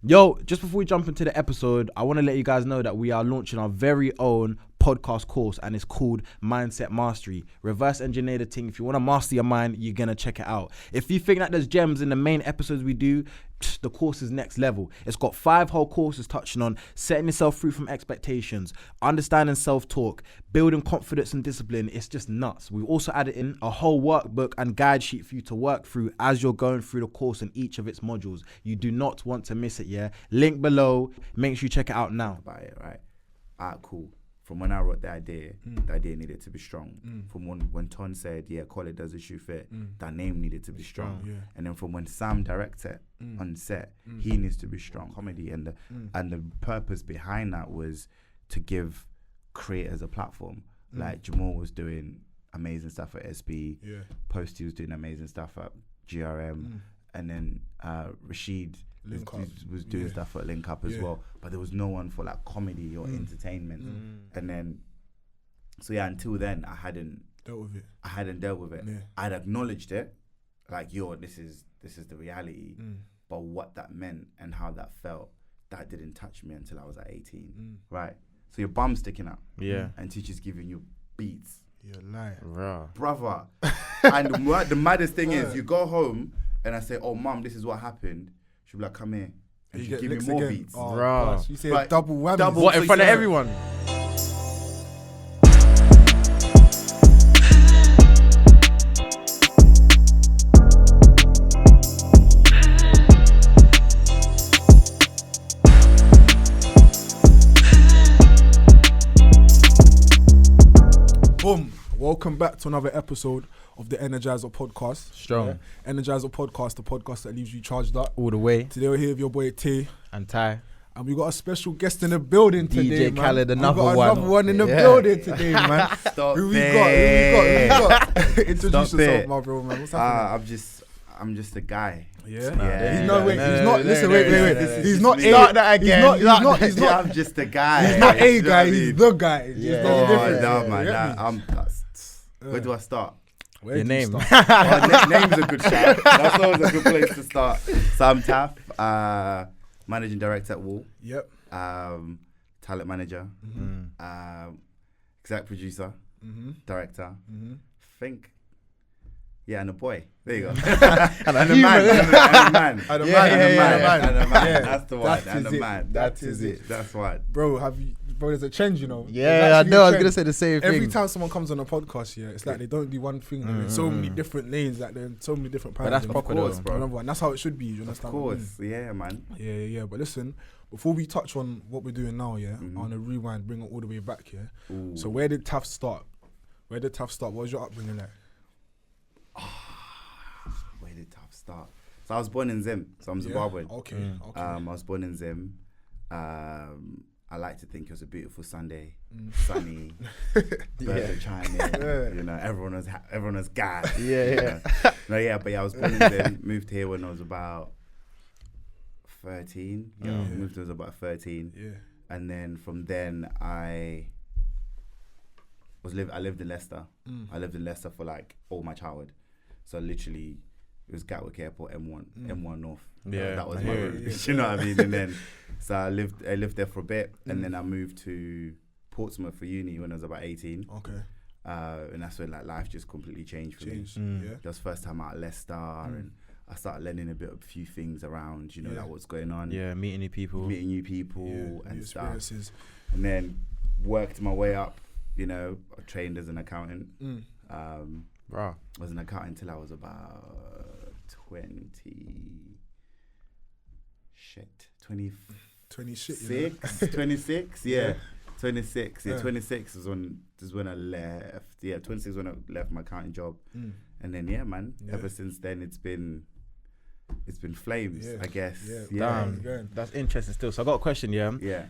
Yo, just before we jump into the episode, I want to let you guys know that we are launching our very own podcast course, and it's called Mindset Mastery. Reverse engineer the thing. If you want to master your mind, you're going to check it out. If you think that there's gems in the main episodes we do, the course is next level. It's got 5 whole courses touching on setting yourself free from expectations, understanding self-talk, building confidence and discipline. It's just nuts. We've also added in a whole workbook and guide sheet for you to work through as you're going through the course in each of its modules. You do not want to miss it, yeah? Link below. Make sure you check it out now. About it, right? Alright, cool. From when I wrote the idea needed to be strong. From when Ton said, yeah, call it does the shoe fit, that name needed to be strong. Yeah. And then from when Sam directed on set, he needs to be strong. Comedy and the purpose behind that was to give creators a platform. Like Jamal was doing amazing stuff at SB, Posty was doing amazing stuff at GRM, and then Rashid was doing stuff at Link Up as well, but there was no one for like comedy or entertainment. And then, so yeah, until then I hadn't dealt with it. I'd acknowledged it, like, yo, this is the reality, but what that meant and how that felt, that didn't touch me until I was at 18, right? So your bum's sticking out, and teachers giving you beats. You're lying, brother. And the maddest thing is, you go home and I say, oh mum, this is what happened. She'll be like, come here. And she'll give me more beats. Oh, gosh, you say like, double whammy. What, in front of everyone? Boom. Welcome back to another episode of the Energizer Podcast. Strong. Energizer Podcast, the podcast that leaves you charged up all the way. Today we're here with your boy T and Ty. And we got a special guest in the building today, DJ Khaled, man. another one in the building today, man. Who we got? Introduce yourself, my bro, man. What's happening? I'm just a guy. Yeah. He's not. Listen, wait. He's not. Start that again. He's not. I'm just a guy. He's not a guy. He's the guy. No, man. Where do I start? Your name. Name's a good shout. That's always a good place to start. So I'm Taff, managing director at Wall. Yep. Talent manager. Exec producer. Director. Think. Yeah, and a boy. There you go. and a man. That's the one. And a man. That is it. That's one. Bro, there's a trend, you know. Yeah, I know. I was gonna say the same thing. Every time someone comes on a podcast, it's like they don't do one thing. There's so many different lanes, like there's so many different patterns. But that's of course, bro. And that's how it should be. You understand? Of course, yeah, man. Yeah. But listen, before we touch on what we're doing now, I want to rewind, bring it all the way back. Ooh. So where did Taff start? What was your upbringing like? Where did Taff start? So I was born in Zim, so I'm Zimbabwean. Okay. I was born in Zim. I like to think it was a beautiful Sunday, sunny, birds are chiming. You know, everyone was gassed. But I was born in Zim. Moved here when I was about 13. Moved when I was about 13. Yeah. And then from then I lived in Leicester. I lived in Leicester for like all my childhood. So literally, it was Gatwick Airport, M1 North. That was my route. You know what I mean? And then, so I lived there for a bit, and then I moved to Portsmouth for uni when I was about 18. Okay. And that's when like life just completely changed for me. That was first time out at Leicester, and I started learning a few things around, like what's going on. Yeah, meeting new people and stuff. And then worked my way up. I trained as an accountant. Bro, I was an accountant until I was about 26. 26, yeah. 26. Yeah, 26 is when I left. Yeah, 26 when I left my accounting job. And then ever since then it's been flames, I guess. Damn, that's interesting still. So I got a question, Yeah.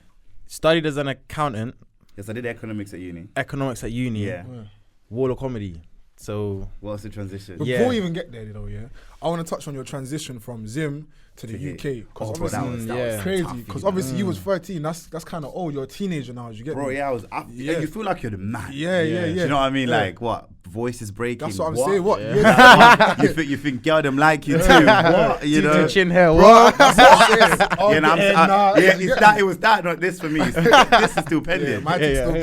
Studied as an accountant. Yes, I did economics at uni. Yeah. Wall of comedy. So what's the transition? Before we even get there, I I want to touch on your transition from Zim to the UK, because bro, that was crazy. Because obviously you was 13. That's kind of old. You're a teenager now. You get bro? me? Yeah, I was. You feel like you're the man. Yeah. Do you know what I mean? Like what? Voices breaking. That's what I'm saying. What? Yeah. you think girl them like you too? What? You know? Chin hair. What? It was that, not this for me. This is still pending. Yeah, man, still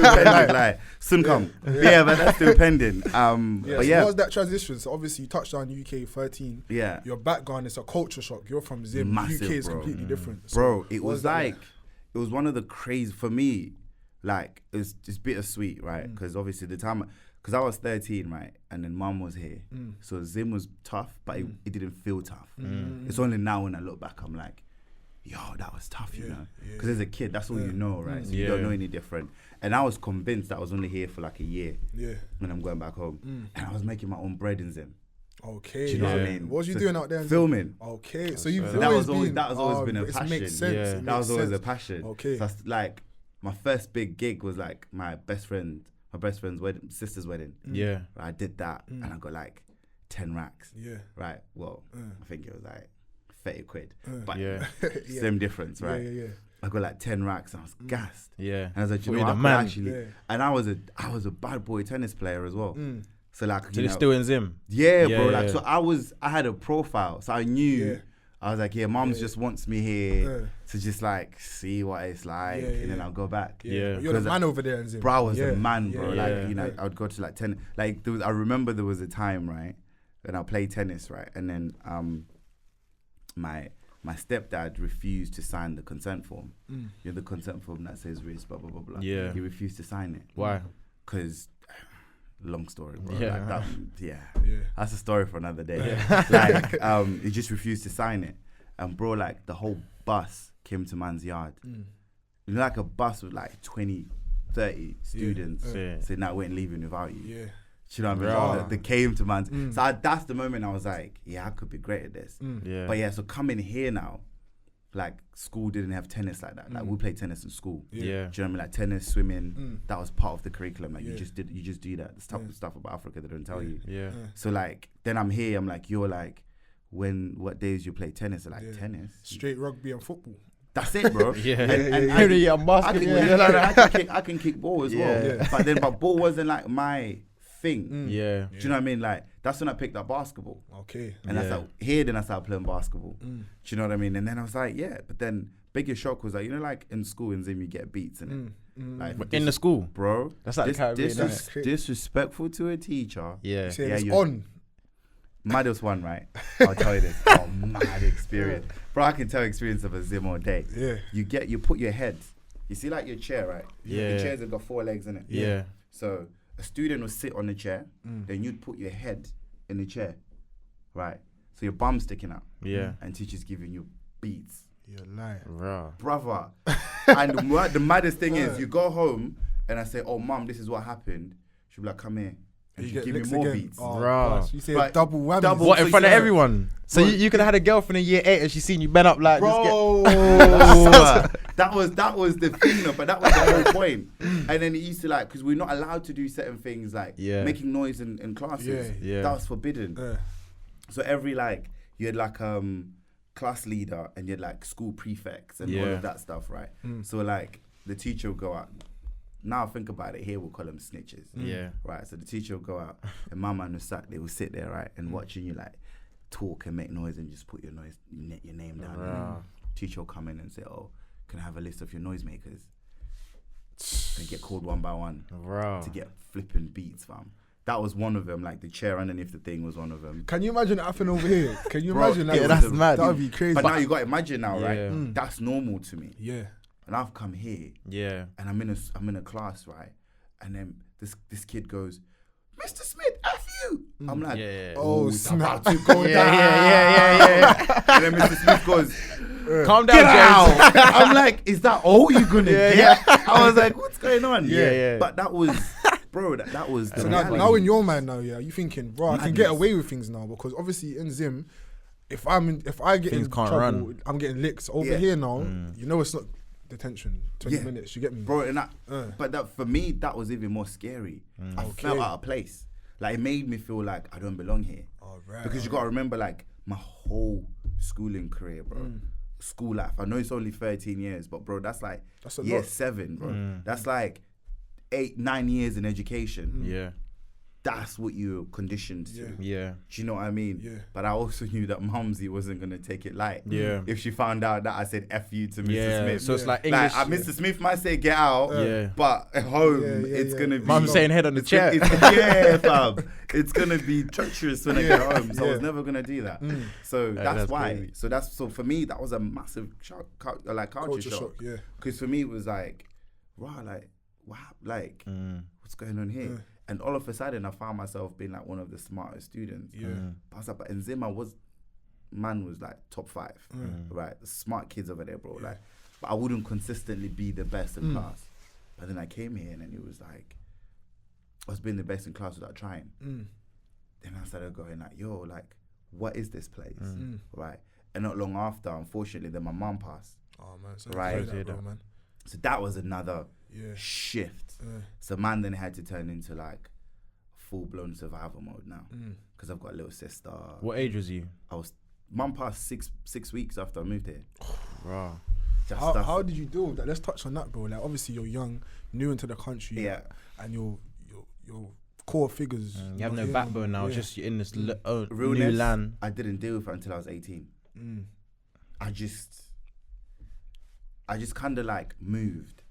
pending. Like soon come. Yeah, but that's still pending. But what was that transition? So obviously you touched on UK 13. Yeah. Your background is a culture shock. You're from Zim. Massive, UK is bro. completely different. So bro, it was like, it was one of the crazy, for me, like, it's bittersweet, right? Because obviously the time, because I was 13, right? And then mum was here. So Zim was tough, but it didn't feel tough. It's only now when I look back, I'm like, yo, that was tough, you know? Because as a kid, that's all you know, right? So you don't know any different. And I was convinced that I was only here for like a year. Yeah. When I'm going back home. And I was making my own bread in Zim. Okay. Do you know what I mean? What was you doing out there? Filming. Okay. So you've that always been a passion. It makes sense. Yeah. That was always a passion. Okay. So that's like, my first big gig was like my best friend's sister's wedding. Yeah. I did that and I got like 10 racks. Yeah. Right. Well, I think it was like 30 quid. But same difference, right? Yeah. I got like 10 racks and I was gassed. Yeah. And I was like, you know, and I was a bad boy tennis player as well. So like, so you're still in Zim? Yeah, bro. Like, so I had a profile, so I knew. I was like, Mum's just wants me here to just like see what it's like, and then I'll go back. Yeah, you're the man over there in Zim. Bro, I was the man, bro. Like, you know, I would go to like tennis. Like, I remember there was a time, right, when I played tennis, right, and then my stepdad refused to sign the consent form. You know, the consent form that says race, blah blah blah blah. Yeah, he refused to sign it. Why? Because. Long story, bro. Yeah. Like that, that's a story for another day. Like, he just refused to sign it, and bro, like the whole bus came to man's yard. You know, like a bus with like 20, 30 students saying that we ain't leaving without you. Yeah, you know what I mean? They came to man's. So that's the moment I was like, I could be great at this. But so coming here now. Like school didn't have tennis like that. Like we played tennis in school. Yeah. Do you know what I mean? Like tennis, swimming, that was part of the curriculum. Like you just do that. The stuff about Africa they don't tell you. Yeah. So like then I'm here, I'm like, you're like, what days you play tennis? They're like tennis. Straight rugby and football. That's it, bro. I can kick ball as well. Yeah. But ball wasn't like my thing. Do you know what I mean? Like that's when I picked up basketball. Okay. And that's like then I started playing basketball. Do you know what I mean? And then I was like, but then biggest shock was like, you know, like in school in Zim you get beats in it. Like in the school, bro. That's like disrespectful to a teacher. Yeah. It's on. Maddest one, right? I'll tell you this. Oh, mad experience. Bro, I can tell experience of a Zim all day. Yeah. You put your head. You see like your chair, right? Yeah. Your chairs have got 4 legs in it. Yeah. So a student will sit on the chair, then you'd put your head in the chair, right? So your bum's sticking out. Yeah. And teacher's giving you beats. You're lying. Brother. And the maddest thing is, you go home and I say, oh, mum, this is what happened. She'll be like, come here. And you give me more beats. You say double whammy. What, in front of everyone? So you could have had a girlfriend in year 8 and she's seen you bent up like... Bro! That was the thing though, but that was the whole point. And then it used to like, because we're not allowed to do certain things like making noise in classes. Yeah. That was forbidden. So every like, you had like class leader and you had like school prefects and all of that stuff, right? So like, the teacher would go out. Now I think about it, here we'll call them snitches. Yeah. Right, so the teacher will go out and my man they will sit there, right, and watching you like talk and make noise and just put your name down. Teacher will come in and say, oh, can I have a list of your noisemakers? And get called one by one to get flipping beats, fam. That was one of them, like the chair underneath the thing was one of them. Can you imagine it happening over here? Can you imagine that? Yeah, that's mad. That would be crazy. But now you got to imagine now, right? That's normal to me. Yeah. And I've come here, and I'm in a class, right? And then this kid goes, Mr. Smith, F you. I'm like, oh, snap. To go down. Yeah. And then Mr. Smith goes, calm down, James. I'm like, is that all you're gonna get? I was like, what's going on? Yeah. But that was, bro, that was the reality. Now in your mind now, you thinking, bro, I can get away with things now because obviously in Zim, if I get in trouble, I'm getting licks. Over here now, you know it's not detention, 20 minutes, you get me? Bro, and but that for me, that was even more scary. I felt out of place. Like, it made me feel like I don't belong here. Because you got to remember, like, my whole schooling career, bro. School life. I know it's only 13 years, but bro, that's like year 7, bro. That's like 8-9 years in education. Yeah. That's what you're conditioned to. Yeah. Do you know what I mean? Yeah. But I also knew that Mumsy wasn't going to take it light. Yeah. If she found out that I said F you to Mr. Smith. So it's like English. Mr. Smith might say get out, Yeah. but at home, it's going to be... Mum's saying head on the chair. Yeah, fam. It's going to be treacherous when I get home. So I was never going to do that. So that's why. Crazy. So for me, that was a massive culture shock. Yeah. Because for me, it was like, wow, like, wow, like, what's going on here? And all of a sudden, I found myself being like one of the smartest students. Yeah. But I was like, but in Zim, was like top 5, right? The smart kids over there, bro. Like, but I wouldn't consistently be the best in class. But then I came here and then it was like, I was being the best in class without trying. Then I started going like, yo, like, what is this place, right? And not long after, unfortunately, then my mum passed. Oh man, so right? Man. So that was another shift. So man then had to turn into like full-blown survival mode now because I've got a little sister. What age was you? Mum passed six weeks after I moved here. Wow. How did you deal with that? Let's touch on that, bro. Like, obviously you're young, new into the country, and your core figures. You have no backbone now. Just you're in this Realness, new land. I didn't deal with it until I was 18. I just kind of like moved.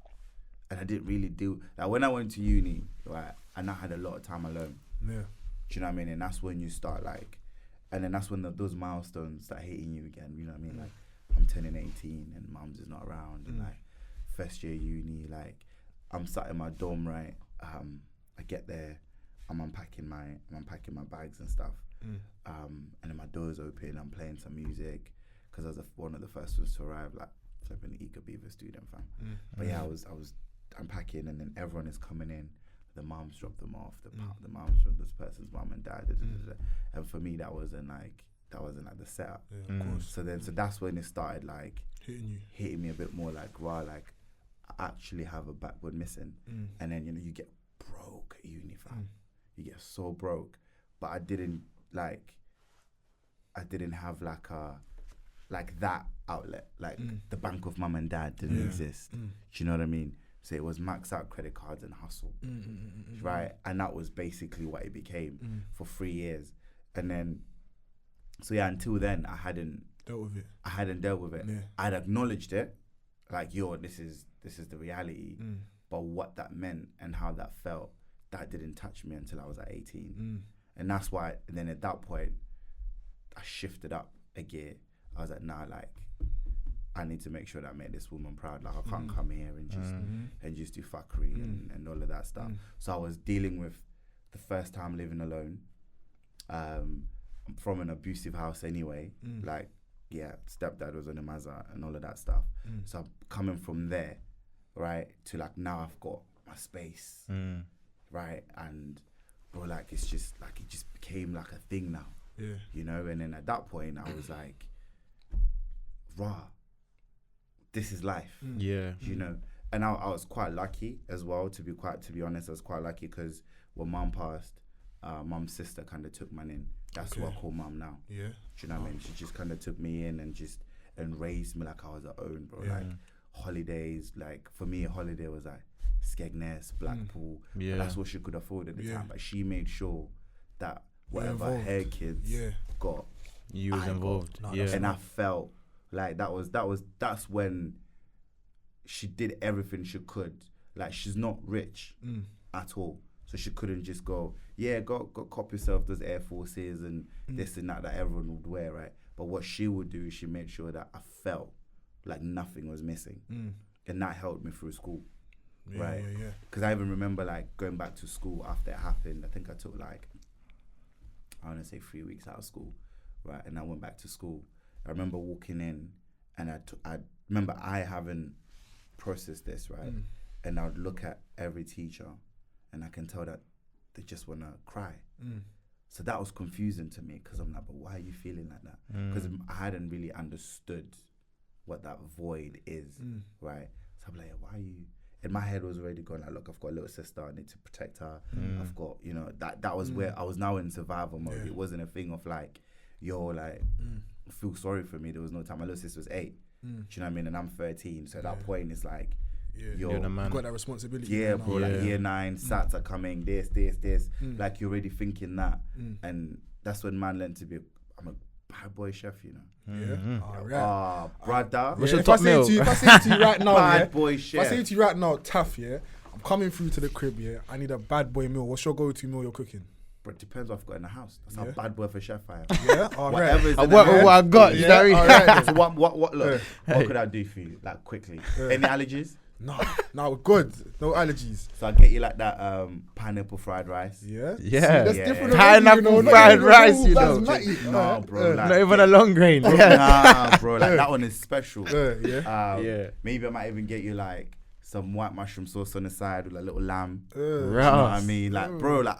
And I didn't really deal. Like when I went to uni, right, and I had a lot of time alone. Yeah. Do you know what I mean? And that's when you start like, and then that's when those milestones start hitting you again. You know what I mean? Like I'm turning 18 and Mum's is not around, and like first year uni, like I'm sat in my dorm, right? I get there, I'm unpacking my bags and stuff, and then my door's open. I'm playing some music because I was one of the first ones to arrive, like flipping the Eager Beaver student fam. But yeah, I was unpacking, and then everyone is coming in. The mums dropped them off. The mums dropped this person's mum and dad. And for me, that wasn't like the setup. Yeah, of course. So that's when it started like hitting me a bit more. Like wow, like I actually have a backbone missing. And then you get broke at uni, fam. You get so broke. But I didn't have like that outlet. Like the bank of mum and dad didn't exist. Do you know what I mean? So it was max out credit cards and hustle, right? And that was basically what it became for 3 years. And then, so yeah, until then, I hadn't dealt with it. Yeah. I'd acknowledged it, like, yo, this is the reality. But what that meant and how that felt, that didn't touch me until I was at 18. And that's why, and then at that point, I shifted up a gear. I was like, nah, like, I need to make sure that I make this woman proud. Like, I can't come here and just do fuckery and all of that stuff. So I was dealing with the first time living alone. I'm from an abusive house anyway. Like, yeah, stepdad was on the Mazza and all of that stuff. So I'm coming from there, right, to like now I've got my space, right? And bro, like it just became like a thing now. Yeah. You know, and then at that point I was like, rah, this is life. Yeah. You know, and I was quite lucky as well, to be honest. I was quite lucky because when mum passed, mum's sister kind of took man in. That's what I call mum now. Yeah. Do you know what I mean? She just kind of took me in and raised me like I was her own, bro. Yeah. Like holidays, like for me a holiday was like Skegness, Blackpool. Yeah. That's what she could afford at the time. But she made sure that whatever her kids got, you was involved. And I felt like that's when she did everything she could. Like she's not rich at all. So she couldn't just go cop yourself those Air Forces and this and that everyone would wear, right? But what she would do is she made sure that I felt like nothing was missing. And that helped me through school, right? Yeah. Because I even remember like going back to school after it happened. I think I took like, I want to say 3 weeks out of school, right? And I went back to school. I remember walking in and I remember I haven't processed this, right? And I would look at every teacher and I can tell that they just want to cry. So that was confusing to me because I'm like, but why are you feeling like that? Because I hadn't really understood what that void is, right? So I'm like, why are you? in my head was already going like, look, I've got a little sister, I need to protect her. I've got, you know, that was where I was now in survival mode. It wasn't a thing of like, yo, like, feel sorry for me. There was no time. My little sister was 8. Do you know what I mean? And I'm 13. So at that point, it's like, yo, you're the man. You've got that responsibility. Yeah, bro, like year 9, SATs are coming, this. Like, you're already thinking that. And that's when man learned to be, I'm a bad boy chef, you know. Brother. If I say to you right now, bad boy chef. If I say to you right now, Taff, I'm coming through to the crib, I need a bad boy meal. What's your go-to meal you're cooking? But it depends what I've got in the house. That's how bad boy of a chef I am. Yeah, whatever is what I got, you know what I mean? So what could I do for you, like, quickly? Any allergies? No, good. No allergies. So I get you like that pineapple fried rice. Yeah. Yeah. See, that's different. Pineapple fried rice, you know. Nah, bro. Like, not even a long grain. Nah, bro. Like that one is special. Maybe I might even get you like some white mushroom sauce on the side with a little lamb. You know what I mean? Like, bro, like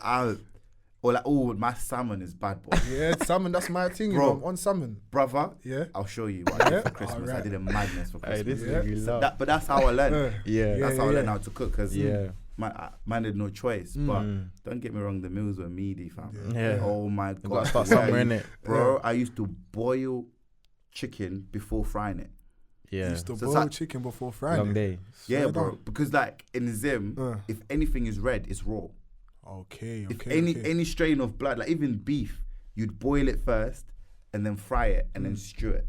my salmon is bad, boy. Yeah, salmon, that's my thing, bro. I'm on salmon. Brother, yeah. I'll show you what I did for Christmas. I did a madness for Christmas. But that's how I learned. That's how I learned how to cook, because man had no choice. But don't get me wrong, the meals were meaty, fam. Yeah. Oh my God. You gotta start somewhere, innit? Bro, I used to boil chicken before frying it. Yeah. Used to boil chicken before frying long day. Yeah, bro. Because like in Zim, if anything is red, it's raw. Okay. If any strain of blood, like even beef, you'd boil it first and then fry it and then stew it.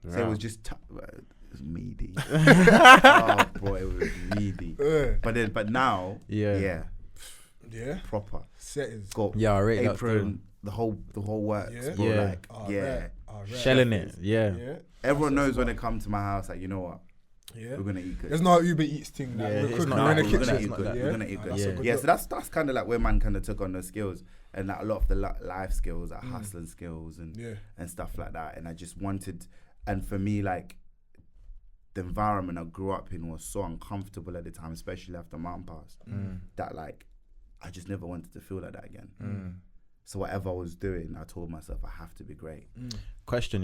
So it was just it was meaty. Oh, bro, it was meaty. But now, proper settings. Got I rate apron, the whole works, bro. Shelling it. Yeah. Everyone knows when they come to my house, like, you know what? Yeah, we're gonna eat good. There's no Uber Eats thing. Like, we're cooking. We're in a kitchen. We're gonna eat good. Yeah, so that's kind of like where man kind of took on those skills, and like a lot of the life skills, like hustling skills and stuff like that. And I just wanted, and for me, like the environment I grew up in was so uncomfortable at the time, especially after mom passed, that like I just never wanted to feel like that again. So whatever I was doing, I told myself I have to be great. Question,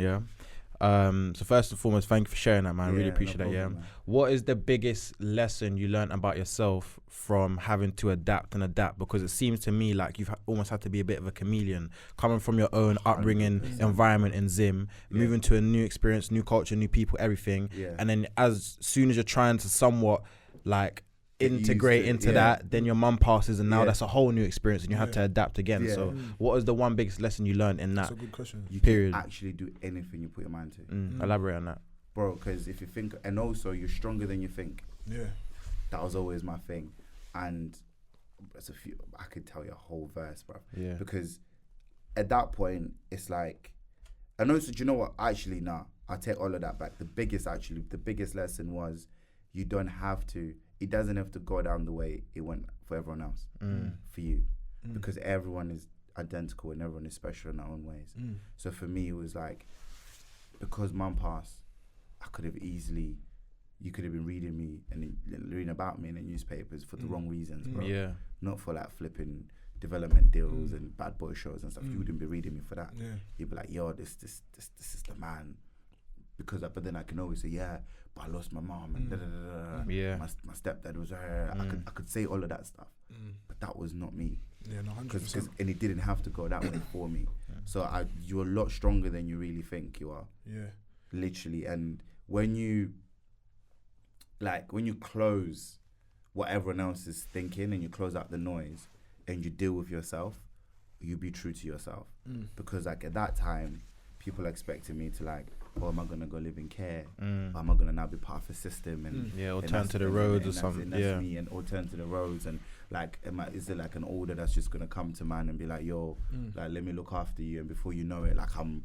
so first and foremost, thank you for sharing that, man. I really appreciate that. Man. What is the biggest lesson you learned about yourself from having to adapt? Because it seems to me like you've almost had to be a bit of a chameleon, coming from your own upbringing, 100%. Environment in Zim, moving to a new experience, new culture, new people, everything. And then as soon as you're trying to somewhat like integrate into that, then your mum passes, and now that's a whole new experience, and you have to adapt again. So what is the one biggest lesson you learned in that? That's a good question. You can actually do anything you put your mind to. Elaborate on that, bro, because if you think, and also you're stronger than you think. That was always my thing. And there's I could tell you a whole verse, bro. Because at that point it's like, and also, do you know what, actually I'll take all of that back. The biggest lesson was, you don't have to, it doesn't have to go down the way it went for everyone else, for you. Because everyone is identical and everyone is special in their own ways. So for me, it was like, because mum passed, I could have easily, you could have been reading me and reading about me in the newspapers for the wrong reasons, bro. Not for like flipping development deals and bad boy shows and stuff. You wouldn't be reading me for that. You'd be like, yo, this is the man. Because but then I can always say, but I lost my mom and my stepdad was her. I could say all of that stuff, but that was not me. 100%. And it didn't have to go that way for me. So you're a lot stronger than you really think you are. Literally. And when you close what everyone else is thinking and you close out the noise and you deal with yourself, you be true to yourself. Because like at that time, people expected me to like, oh, am I gonna go live in care? Or am I gonna now be part of a system or turn to the roads or something? That's me, and or turn to the roads, and like, is there like an order that's just gonna come to man and be like, yo, like let me look after you, and before you know it, like I'm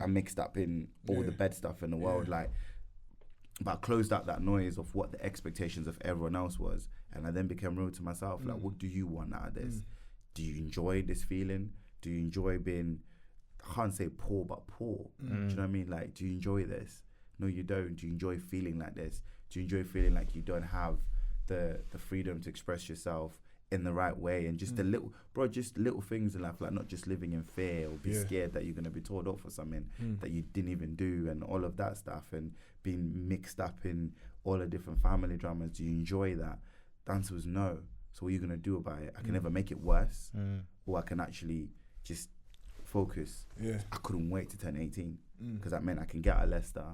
mixed up in all the bad stuff in the world, like. But I closed out that noise of what the expectations of everyone else was, and I then became real to myself. Like, what do you want out of this? Do you enjoy this feeling? Do you enjoy being, I can't say poor, but poor. Do you know what I mean? Like, do you enjoy this? No, you don't. Do you enjoy feeling like this? Do you enjoy feeling like you don't have the freedom to express yourself in the right way, and just just little things in life, like not just living in fear or be scared that you're going to be told off for something that you didn't even do, and all of that stuff, and being mixed up in all the different family dramas. Do you enjoy that? The answer was no. So what are you going to do about it? I can never make it worse, or I can actually just focus. I couldn't wait to turn 18 because that meant I can get out of Leicester,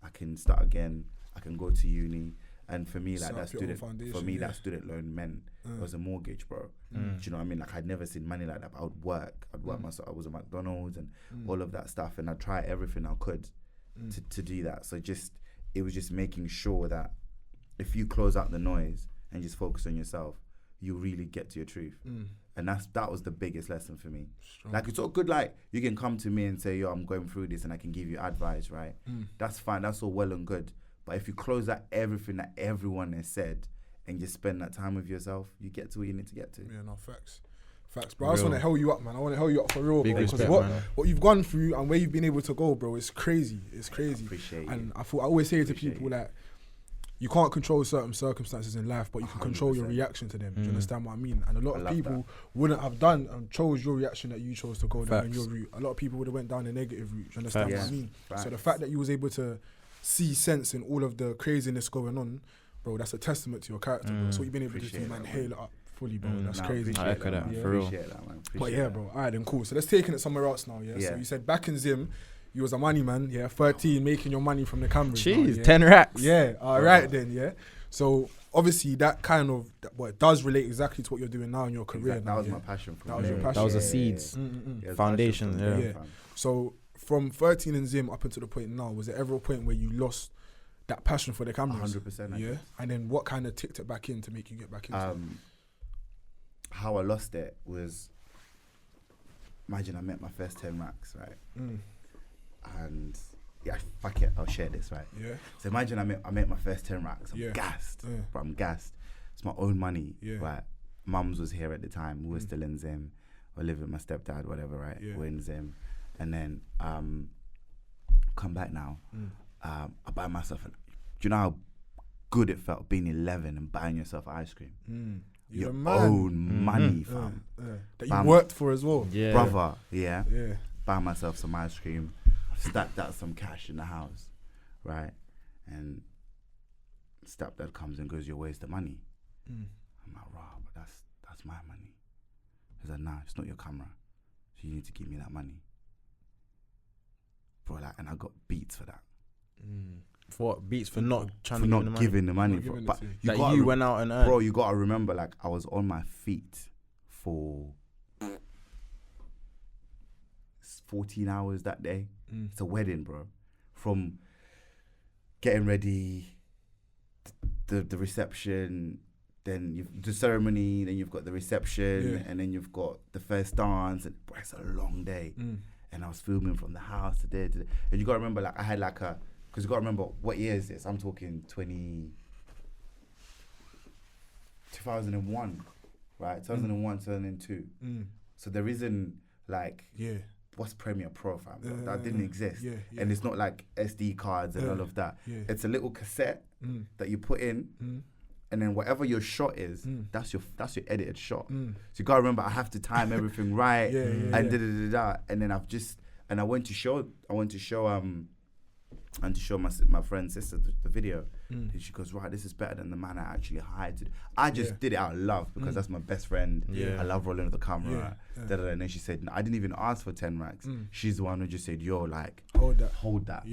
I can start again, I can go to uni. And for me, like that student loan meant it was a mortgage, bro. Do you know what I mean? Like I'd never seen money like that. But I'd work myself. I was at McDonald's and all of that stuff, and I'd try everything I could to do that. So it was just making sure that if you close out the noise and just focus on yourself, you really get to your truth. And that was the biggest lesson for me. Strong. Like it's all good, like you can come to me and say, yo, I'm going through this and I can give you advice, right? That's fine, that's all well and good. But if you close out everything that everyone has said and just spend that time with yourself, you get to where you need to get to. Yeah, no, facts. Bro, I just want to hell you up, man. I want to hell you up for real, bro. Because what you've gone through and where you've been able to go, bro, it's crazy. It's crazy. I appreciate and I always say to people, like, you can't control certain circumstances in life, but you can 100%. Control your reaction to them. Do you understand what I mean? And a lot of people wouldn't have done and chose your reaction that you chose to go down your route. A lot of people would have went down a negative route. Do you understand what I mean? So the fact that you was able to see sense in all of the craziness going on, bro, that's a testament to your character, bro. So you've been able to do, man, hail it up fully, bro. That's crazy. I echo that, for real. But yeah, bro. All right, then cool. So let's take it somewhere else now, yeah? So you said back in Zim, you was a money man, 13, making your money from the cameras. Jeez, 10 racks. Yeah, all right then, yeah. So obviously that kind of, it does relate exactly to what you're doing now in your career. That was my passion. That was your passion. That was the seeds, foundation, yeah. So from 13 in Zim up until the point now, was there ever a point where you lost that passion for the cameras? 100%. Yeah. And then what kind of ticked it back in to make you get back into it? How I lost it was, imagine I met my first 10 racks, right? And yeah, fuck it, I'll share this, right? Yeah. So imagine I met my first 10 racks. I'm gassed, bro. I'm gassed. It's my own money, right? Mums was here at the time. We were still in Zim. We lived with my stepdad, whatever, right? We're in Zim, and then come back now. I buy myself. Do you know how good it felt being 11 and buying yourself ice cream? Your own money, fam. That you worked for as well, brother. Yeah. Buy myself some ice cream. Stacked out some cash in the house, right? And stepdad comes and goes, "You're wasting money." I'm like, "Rah, but that's my money." He's like, "Nah, it's not your camera, so you need to give me that money." Bro, like, and I got beats for that. For what? Beats for not trying for to not giving the money. But you went out and earned. Bro, you gotta remember, like, I was on my feet for 14 hours that day. It's a wedding, bro. From getting ready, the reception, then you've the ceremony, then you've got the reception, and then you've got the first dance. And bro, it's a long day. And I was filming from the house to there. And you gotta remember, like, I had like because you gotta remember, what year is this? I'm talking 2001, right? 2001, 2002. So there isn't like what's Premiere Pro, fam? That didn't exist. And it's not like SD cards and all of that. It's a little cassette that you put in, and then whatever your shot is, that's your edited shot. So you gotta remember, I have to time everything right, and da. And then I went to show my friend's sister the video, and she goes, "Right, this is better than the man I actually hired." I just did it out of love because that's my best friend. I love rolling with the camera. And then she said, "No, I didn't even ask for 10 racks." She's the one who just said, "Yo, like, hold that.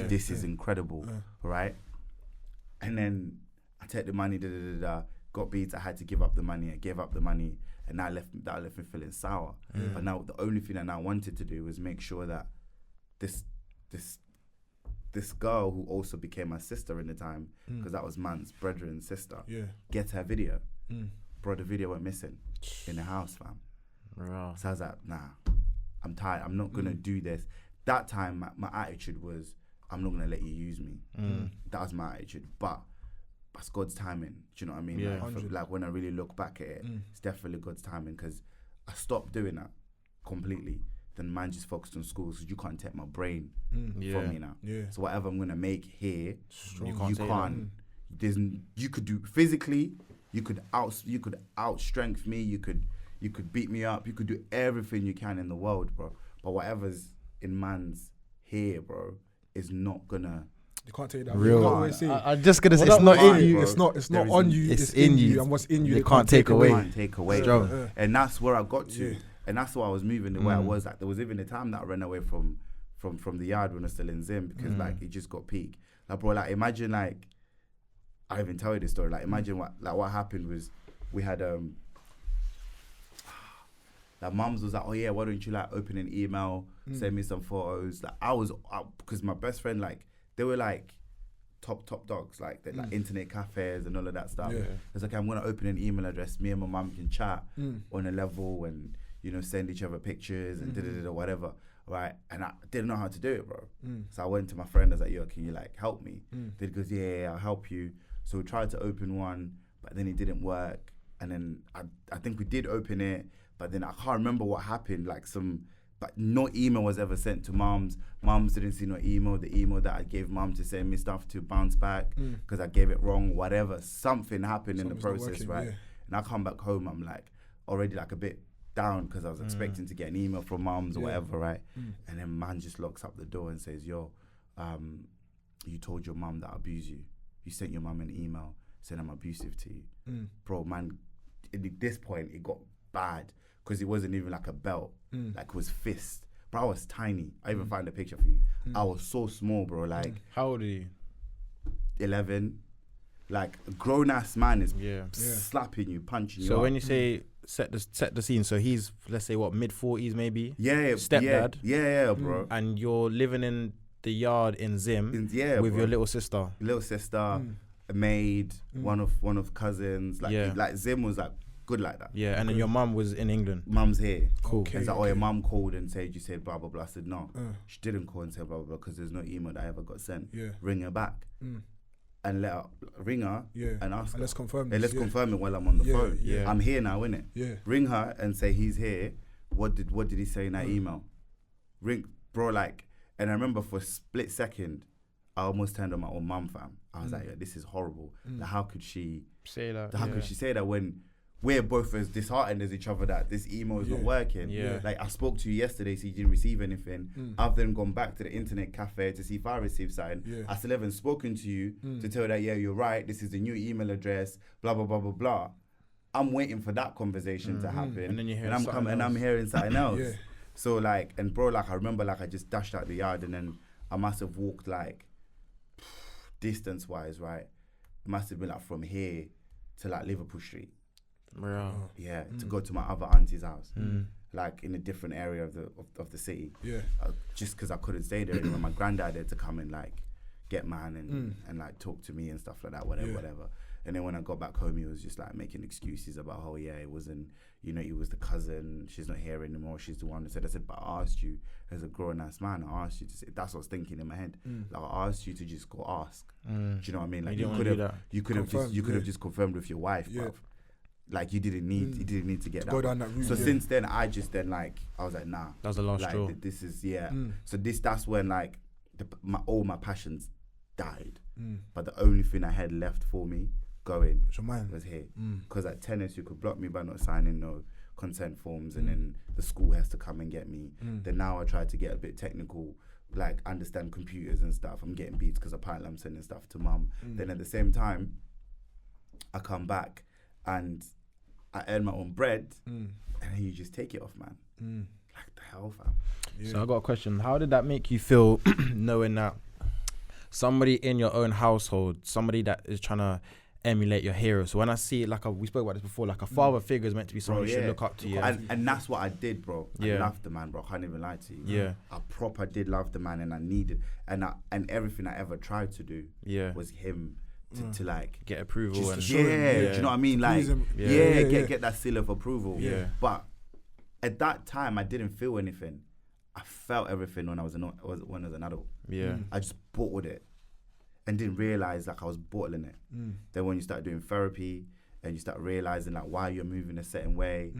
This is incredible, right?" And then I take the money, got beats. I had to give up the money. I gave up the money, and that left me feeling sour. But now the only thing that I wanted to do was make sure that this girl, who also became my sister in the time, because that was man's brethren's sister, get her video. Bro, the video went missing in the house, fam. So I was like, nah, I'm tired. I'm not gonna do this. That time, my attitude was, I'm not gonna let you use me. That was my attitude. But that's God's timing. Do you know what I mean? Like when I really look back at it, it's definitely God's timing, because I stopped doing that completely. Then man just focused on school, so you can't take my brain from me now. So whatever I'm gonna make here, you can't. You could do physically, You could outstrength me. You could beat me up. You could do everything you can in the world, bro. But whatever's in man's here, bro, is not gonna. You can't take that. Real. I'm just gonna say it's not in you. It's not on you. It's in you. And what's in you, they can't take away. Can't take away. And that's where I got to. And that's why I was moving the way I was. Like there was even a time that I ran away from the yard when I was still in Zim because like it just got peak. Like bro, like imagine like I even tell you this story. Like imagine what happened was we had like mums was like, oh yeah, why don't you like open an email, send me some photos. Like I was because my best friend like they were like top dogs like like internet cafes and all of that stuff. It's like I'm gonna open an email address. Me and my mum can chat on a level and send each other pictures and whatever. Right, and I didn't know how to do it, bro. So I went to my friend. I was like, "Yo, can you like help me?" He goes, "Yeah, I'll help you." So we tried to open one, but then it didn't work. And then I think we did open it, but then I can't remember what happened. But no email was ever sent to mums. Mums didn't see no email. The email that I gave mum to send me stuff to bounce back because I gave it wrong. Whatever, something happened in the process, right? And I come back home, I'm like already like a bit down because I was expecting to get an email from mums or whatever, right? And then man just locks up the door and says, "Yo, you told your mum that I abuse you. You sent your mum an email saying I'm abusive to you." Bro, man, at this point it got bad because it wasn't even like a belt, like it was fist. Bro, I was tiny. I even found a picture for you. I was so small, bro. Like, how old are you? 11. Like a grown ass man is slapping you, punching you. So when you say set the scene, so he's, let's say what, mid-40s maybe? Yeah. Stepdad. Yeah, bro. And you're living in the yard in Zim with bro. your little sister. A maid, one of cousins. Like Zim was like good like that. Yeah, and then your mum was in England. Mum's here. Cool. Okay, it's like, oh, your mum called and said you said blah blah blah. I said no. She didn't call and say blah blah blah because there's no email that I ever got sent. Yeah. Ring her back. And ring her and ask her. Let's confirm this. Let's confirm it while I'm on the phone. Yeah. I'm here now, innit? Yeah. Ring her and say he's here. What did he say in that email? Ring, bro, like, and I remember for a split second, I almost turned on my own mum, fam. I was like, yeah, this is horrible. Like, how could she say that? How could she say that when we're both as disheartened as each other that this email is not working? Yeah. Like, I spoke to you yesterday, so you didn't receive anything. I've then gone back to the internet cafe to see if I received something. Yeah. I still haven't spoken to you to tell you that, yeah, you're right, this is the new email address, blah, blah, blah, blah, blah. I'm waiting for that conversation to happen. And then you hear I'm hearing something else. So, like, and bro, like, I remember, like, I just dashed out the yard and then I must have walked, like, distance-wise, right? It must have been, like, from here to, like, Liverpool Street. Yeah, to go to my other auntie's house, like in a different area of the city. Yeah, just because I couldn't stay there anymore. My granddad had to come and like get man and like talk to me and stuff like that, whatever. And then when I got back home, he was just like making excuses about, oh yeah, it wasn't, it was the cousin. She's not here anymore. She's the one who said. I said, but I asked you as a grown ass man. I asked you to say. That's what I was thinking in my head. Like I asked you to just go ask. Do you know what I mean? Like you could have just confirmed with your wife, bruv. Like you didn't need to get to go down that route. So since then, I was like, nah. That was the last straw. This is So that's when like all my passions died. But the only thing I had left for me going was here. Because at tennis, you could block me by not signing no consent forms, and then the school has to come and get me. Then now I try to get a bit technical, like understand computers and stuff. I'm getting beats because apparently I'm sending stuff to mum. Then at the same time, I come back and I earn my own bread, and then you just take it off, man. Like the hell, fam. Yeah. So I got a question. How did that make you feel knowing that somebody in your own household, somebody that is trying to emulate your hero? So when I see it, like we spoke about this before, like a father figure is meant to be someone you should look up to. And that's what I did, bro. I loved the man, bro. I can't even lie to you. Yeah. I proper did love the man, and I needed, and everything I ever tried to do was him. To like get approval do you know what I mean? Like get that seal of approval. Yeah. But at that time I didn't feel anything. I felt everything when I was an adult. Yeah. I just bottled it and didn't realize like I was bottling it. Then when you start doing therapy and you start realizing like why you're moving a certain way,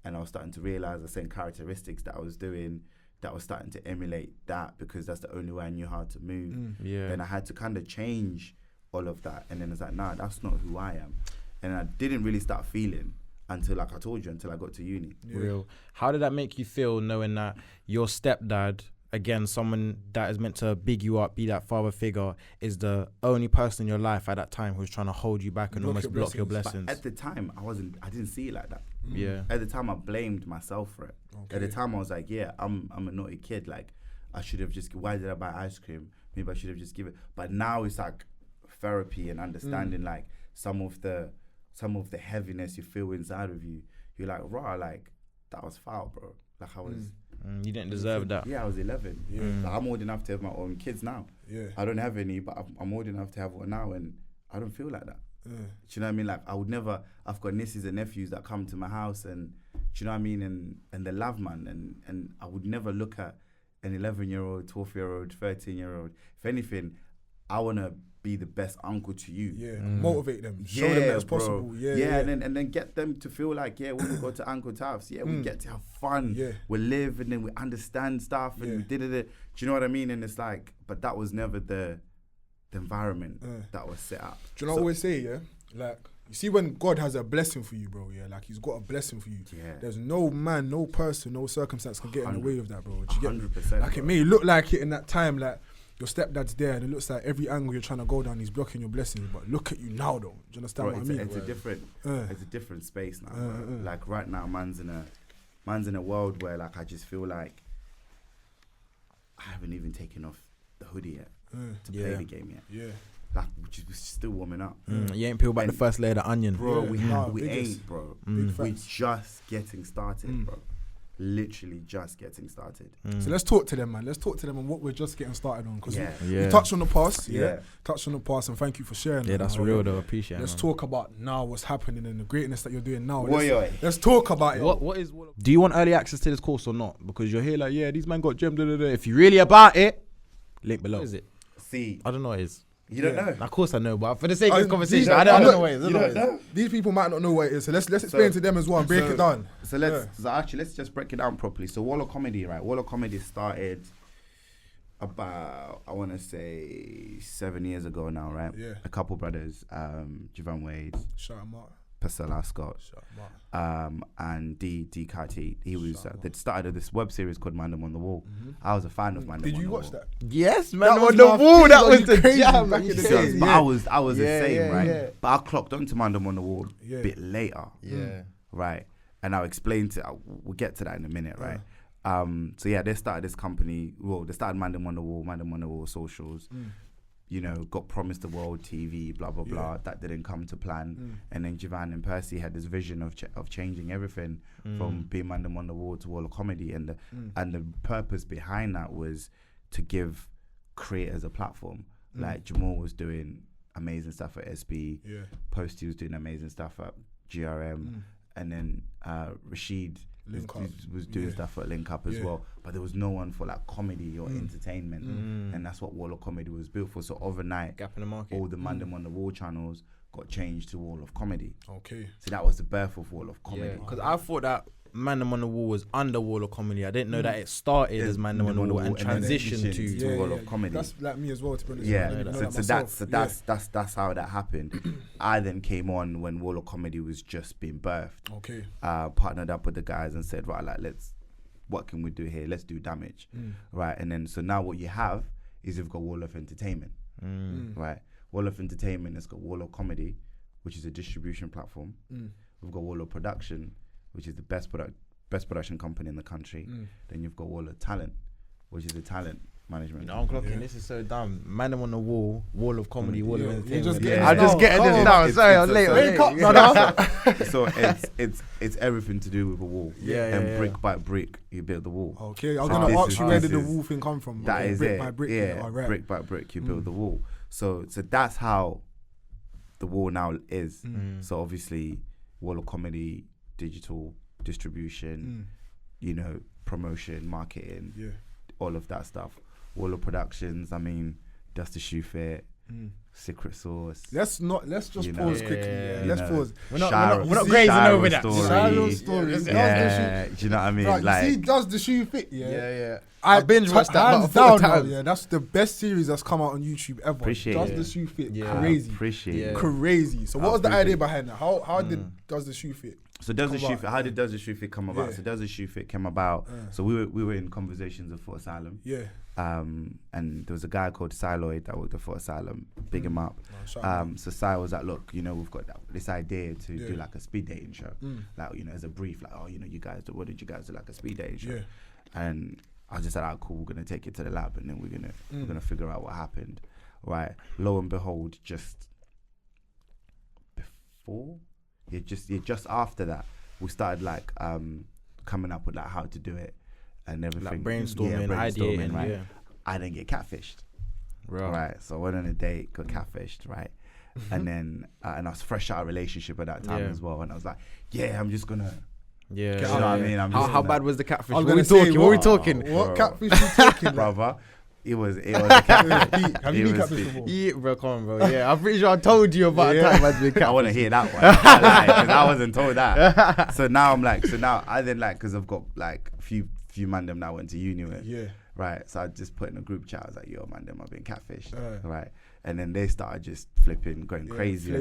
and I was starting to realize the same characteristics that I was doing, that was starting to emulate that because that's the only way I knew how to move. Then I had to kind of change all of that, and then it's like, nah, that's not who I am. and I didn't really start feeling until, like I told you, until I got to uni. Real. How did that make you feel knowing that your stepdad, again, someone that is meant to big you up, be that father figure, is the only person in your life at that time who's trying to hold you back and almost block your blessings? But at the time, I didn't see it like that. Yeah. At the time, I blamed myself for it. At the time, I was like, yeah, I'm a naughty kid. Like, I should have just, why did I buy ice cream? Maybe I should have just given it. But now it's like therapy and understanding like some of the heaviness you feel inside of you. You're like, rah, like, that was foul, bro. Like, I was... you didn't deserve that. Yeah, I was 11. Yeah. Like, I'm old enough to have my own kids now. Yeah. I don't have any, but I'm old enough to have one now, and I don't feel like that. Do you know what I mean? Like, I would never... I've got nieces and nephews that come to my house, and do you know what I mean? And they love, man. And I would never look at an 11-year-old, 12-year-old, 13-year-old. If anything, I want to be the best uncle to you. Yeah, motivate them. Show them that it's possible. Yeah. And then get them to feel like, when we go to Uncle Tav's, we get to have fun. Yeah. We live, and then we understand stuff, and we did it. Do you know what I mean? And it's like, but that was never the environment that was set up. Do you know what I always say, yeah? Like, you see when God has a blessing for you, bro, yeah? Like, he's got a blessing for you. Yeah. There's no man, no person, no circumstance can get in the way of that, bro. Do you get me? 100%. Like, it may look like it in that time, like, your stepdad's there, and it looks like every angle you're trying to go down, he's blocking your blessings. But look at you now, though. Do you understand what I mean? It's a different space now. Like, right now, man's in a world where, like, I just feel like I haven't even taken off the hoodie yet to play the game yet. Yeah. Like, we're still warming up. You ain't peeled back the first layer of the onion. Bro, we ain't, bro. We're just getting started, bro. Literally just getting started. So let's talk to them, man. Let's talk to them on what we're just getting started on. Because we touched on the past. Touched on the past, and thank you for sharing. Yeah, that's real, though. Appreciate it. Let's talk about now what's happening and the greatness that you're doing now. Let's talk about it. What is... Do you want early access to this course or not? Because you're here like, these men got gem, If you're really about it, link below. What is it? See. I don't know what it is. You don't know? Of course I know, but for the sake of this conversation, I don't know what it is. You don't know? These people might not know what it is, so let's explain to them as well and break it down. So let's just break it down properly. So Wall of Comedy, right? Wall of Comedy started about, I want to say 7 years ago now, right? Yeah. A couple brothers, Javon Wade, shout him out, Pascal Scott, and D Kati. He was they started this web series called Man Them on the Wall. I was a fan of Man Them on the Wall. Did you watch that? Yes, Man Them on the Wall. That was the jam back in the day. But I was the same, right? Yeah. But I clocked onto Man Them on the Wall a bit later. Yeah. Right. And I'll explain we'll get to that in a minute, right? So they started this company. Well, they started Man Them on the Wall socials. You know, got promised the world, TV, blah, blah, blah. That didn't come to plan. And then Javan and Percy had this vision of changing everything from being Man Them on the Wall to Wall of Comedy. And the purpose behind that was to give creators a platform. Like Jamal was doing amazing stuff at SB. Posty was doing amazing stuff at GRM. And then Rashid was doing stuff at Link Up as well, but there was no one for like comedy or entertainment, and that's what Wall of Comedy was built for. So overnight, gap in the market, all the Man Them on the Wall channels got changed to Wall of Comedy. Okay, so that was the birth of Wall of Comedy. Because I thought that Man Them on the Wall was under Wall of Comedy. I didn't know that it started as Man Them on the Wall and transitioned to Wall of Comedy. That's like me as well, to be honest. That's how that happened. I then came on when Wall of Comedy was just being birthed. Okay. Partnered up with the guys and said, right, like, what can we do here? Let's do damage. Right, and then so now what you have is you've got Wall of Entertainment. Right, Wall of Entertainment has got Wall of Comedy, which is a distribution platform. We've got Wall of Production, which is the best production company in the country. Then you've got Wall of Talent, which is the talent management. You know, I'm clocking. This is so dumb. Man Them on the Wall, Wall of Comedy, Wall of Entertainment. I'm just getting this down. Sorry, I'm late. So it's everything to do with a wall. And brick by brick, you build the wall. Okay, I was gonna ask you where did the wall thing come from? That is brick it. By brick, brick by brick, you build the wall. So that's how the wall now is. So obviously, Wall of Comedy, digital distribution, you know, promotion, marketing, all of that stuff. Wall of Productions, I mean, Dust the Shoe Fit, Secret Sauce. Let's just pause quickly. Yeah. Let's pause. We're not grazing over that. Shiro's story. Yeah, do you know what I mean? Right, like, you see, does the shoe fit? Yeah. I binge watched that hands about 4 down. times. Yeah, that's the best series that's come out on YouTube ever. Appreciate does it. the shoe fit? Yeah. Crazy. Appreciate it. Crazy. So what was the idea behind that? How did Does the Shoe Fit? So does the shoe fit? How did Does the Shoe Fit come about? Yeah. So Does the Shoe Fit came about. So we were in conversations with Fort Asylum. Yeah. And there was a guy called Siloid that worked at Fort Asylum. Big him up. So Si was like, look, we've got this idea to do like a speed dating show. Like, as a brief, like, you guys do, what did you guys do, like a speed dating show? Yeah. And I just said, cool, we're gonna take it to the lab and then we're gonna figure out what happened. Right. Lo and behold, just after that, we started like coming up with like how to do it and everything. Like brainstorming, ideating, right? Yeah. I didn't get catfished. Right. So I went on a date, got catfished, right? And then and I was fresh out of a relationship at that time as well. And I was like, I'm just gonna Yeah. you know what I mean? How bad was the catfish? I was What we gonna say, talking? What we talking? What catfish you talking, brother? It was a catfish. Have you been catfish before? Yeah, bro, come on, bro. Yeah, I'm pretty sure I told you about a time I'd been catfish. I want to hear that one. Because I wasn't told that. So now I then like, because I've got like few man them now went to uni with. Yeah. Right. So I just put in a group chat. I was like, yo, man, them I've been catfished. Right. And then they started just flipping, going crazy.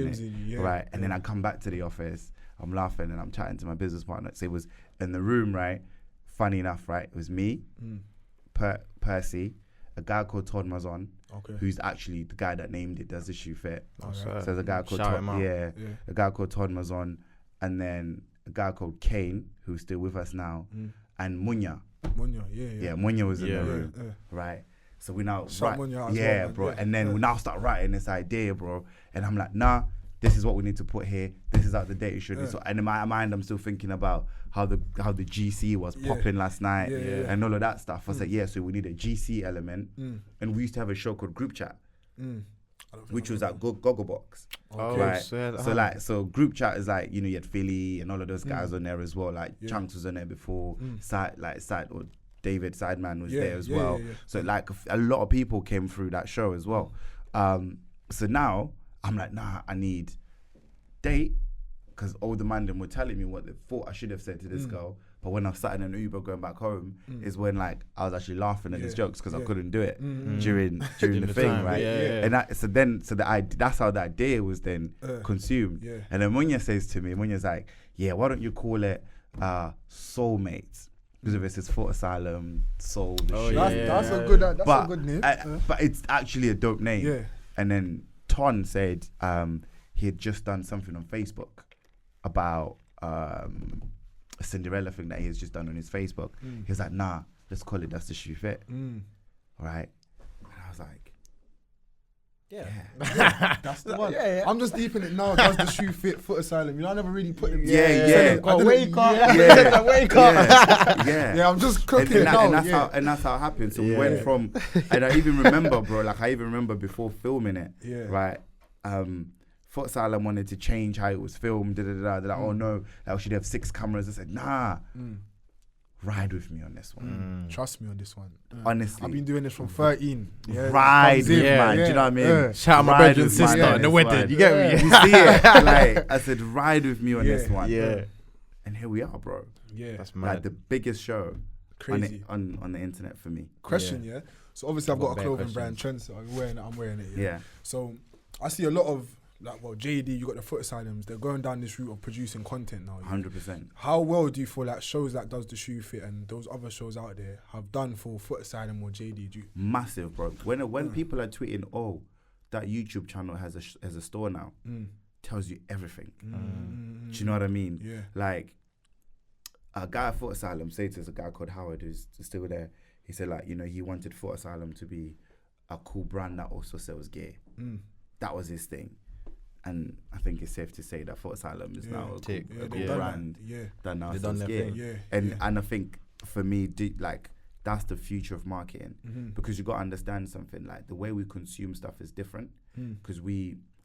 Right. And then I come back to the office. I'm laughing and I'm chatting to my business partner. So it was in the room, right? Funny enough, right? It was me, Percy, a guy called Todd Mazon, who's actually the guy that named it, Does the Shoe Fit? So there's a guy called a guy called Todd Mazon, and then a guy called Kane, who's still with us now, and Munya. Munya was in the room, right? So we now write, bro. And then we now start writing this idea, bro. And I'm like, nah, this is what we need to put here. This is how the date should be. So, and in my mind, I'm still thinking about how the GC was popping last night and all of that stuff. I said, so we need a GC element. And we used to have a show called Group Chat, which was at Gogglebox. Right. So Group Chat is like, you had Philly and all of those guys on there as well. Like Chunkz was on there before. David Sideman was there as well. So like a lot of people came through that show as well. So now I'm like, nah, I need date, because all the man them were telling me what they thought I should have said to this girl. But when I was sat in an Uber going back home, is when like I was actually laughing at his jokes because I couldn't do it during the thing, time, right? And that's how the idea was then consumed. And then Munya says to me, Munya's like, why don't you call it Soulmates? Because if it's Fort Asylum, Soul, that's a good name. But it's actually a dope name. And then Ton said he had just done something on Facebook about a Cinderella thing that he has just done on his Facebook. He was like, nah, let's call it Does the Shoe Fit? Right? And I was like, that's the one. I'm just deep in it now. Does the shoe fit? Foot Asylum. I never really put it. Wake up. I'm just cooking it now. And that's how it happened. So we went from, and I even remember, bro. Like I even remember before filming it. Right. Foot Asylum wanted to change how it was filmed. They're like, oh no, like we should have 6 cameras. I said, nah. Ride with me on this one. Trust me on this one. Honestly. I've been doing this from 13. Ride with man. Do you know what I mean? Shout out my brother and sister in the wedding. You get me? You see it? Like, I said, ride with me on this one. And here we are, bro. That's mad. Like the biggest show crazy on the internet for me. Question, So obviously I've got a clothing brand, Chunkz. I'm wearing it. So I see a lot of, like, JD, you got the Foot Asylums, they're going down this route of producing content now. 100%. How well do you feel like shows like Does the Shoe Fit and those other shows out there have done for Foot Asylum or JD? Massive, bro. When people are tweeting, oh, that YouTube channel has a store now, tells you everything. Do you know what I mean? Like, a guy at Foot Asylum, say there's a guy called Howard who's still there. He said, like, he wanted Foot Asylum to be a cool brand that also sells gear. That was his thing. And I think it's safe to say that Fort Asylum is now a cool brand that now sells gear. And I think for me, that's the future of marketing, because you got to understand something. Like the way we consume stuff is different, because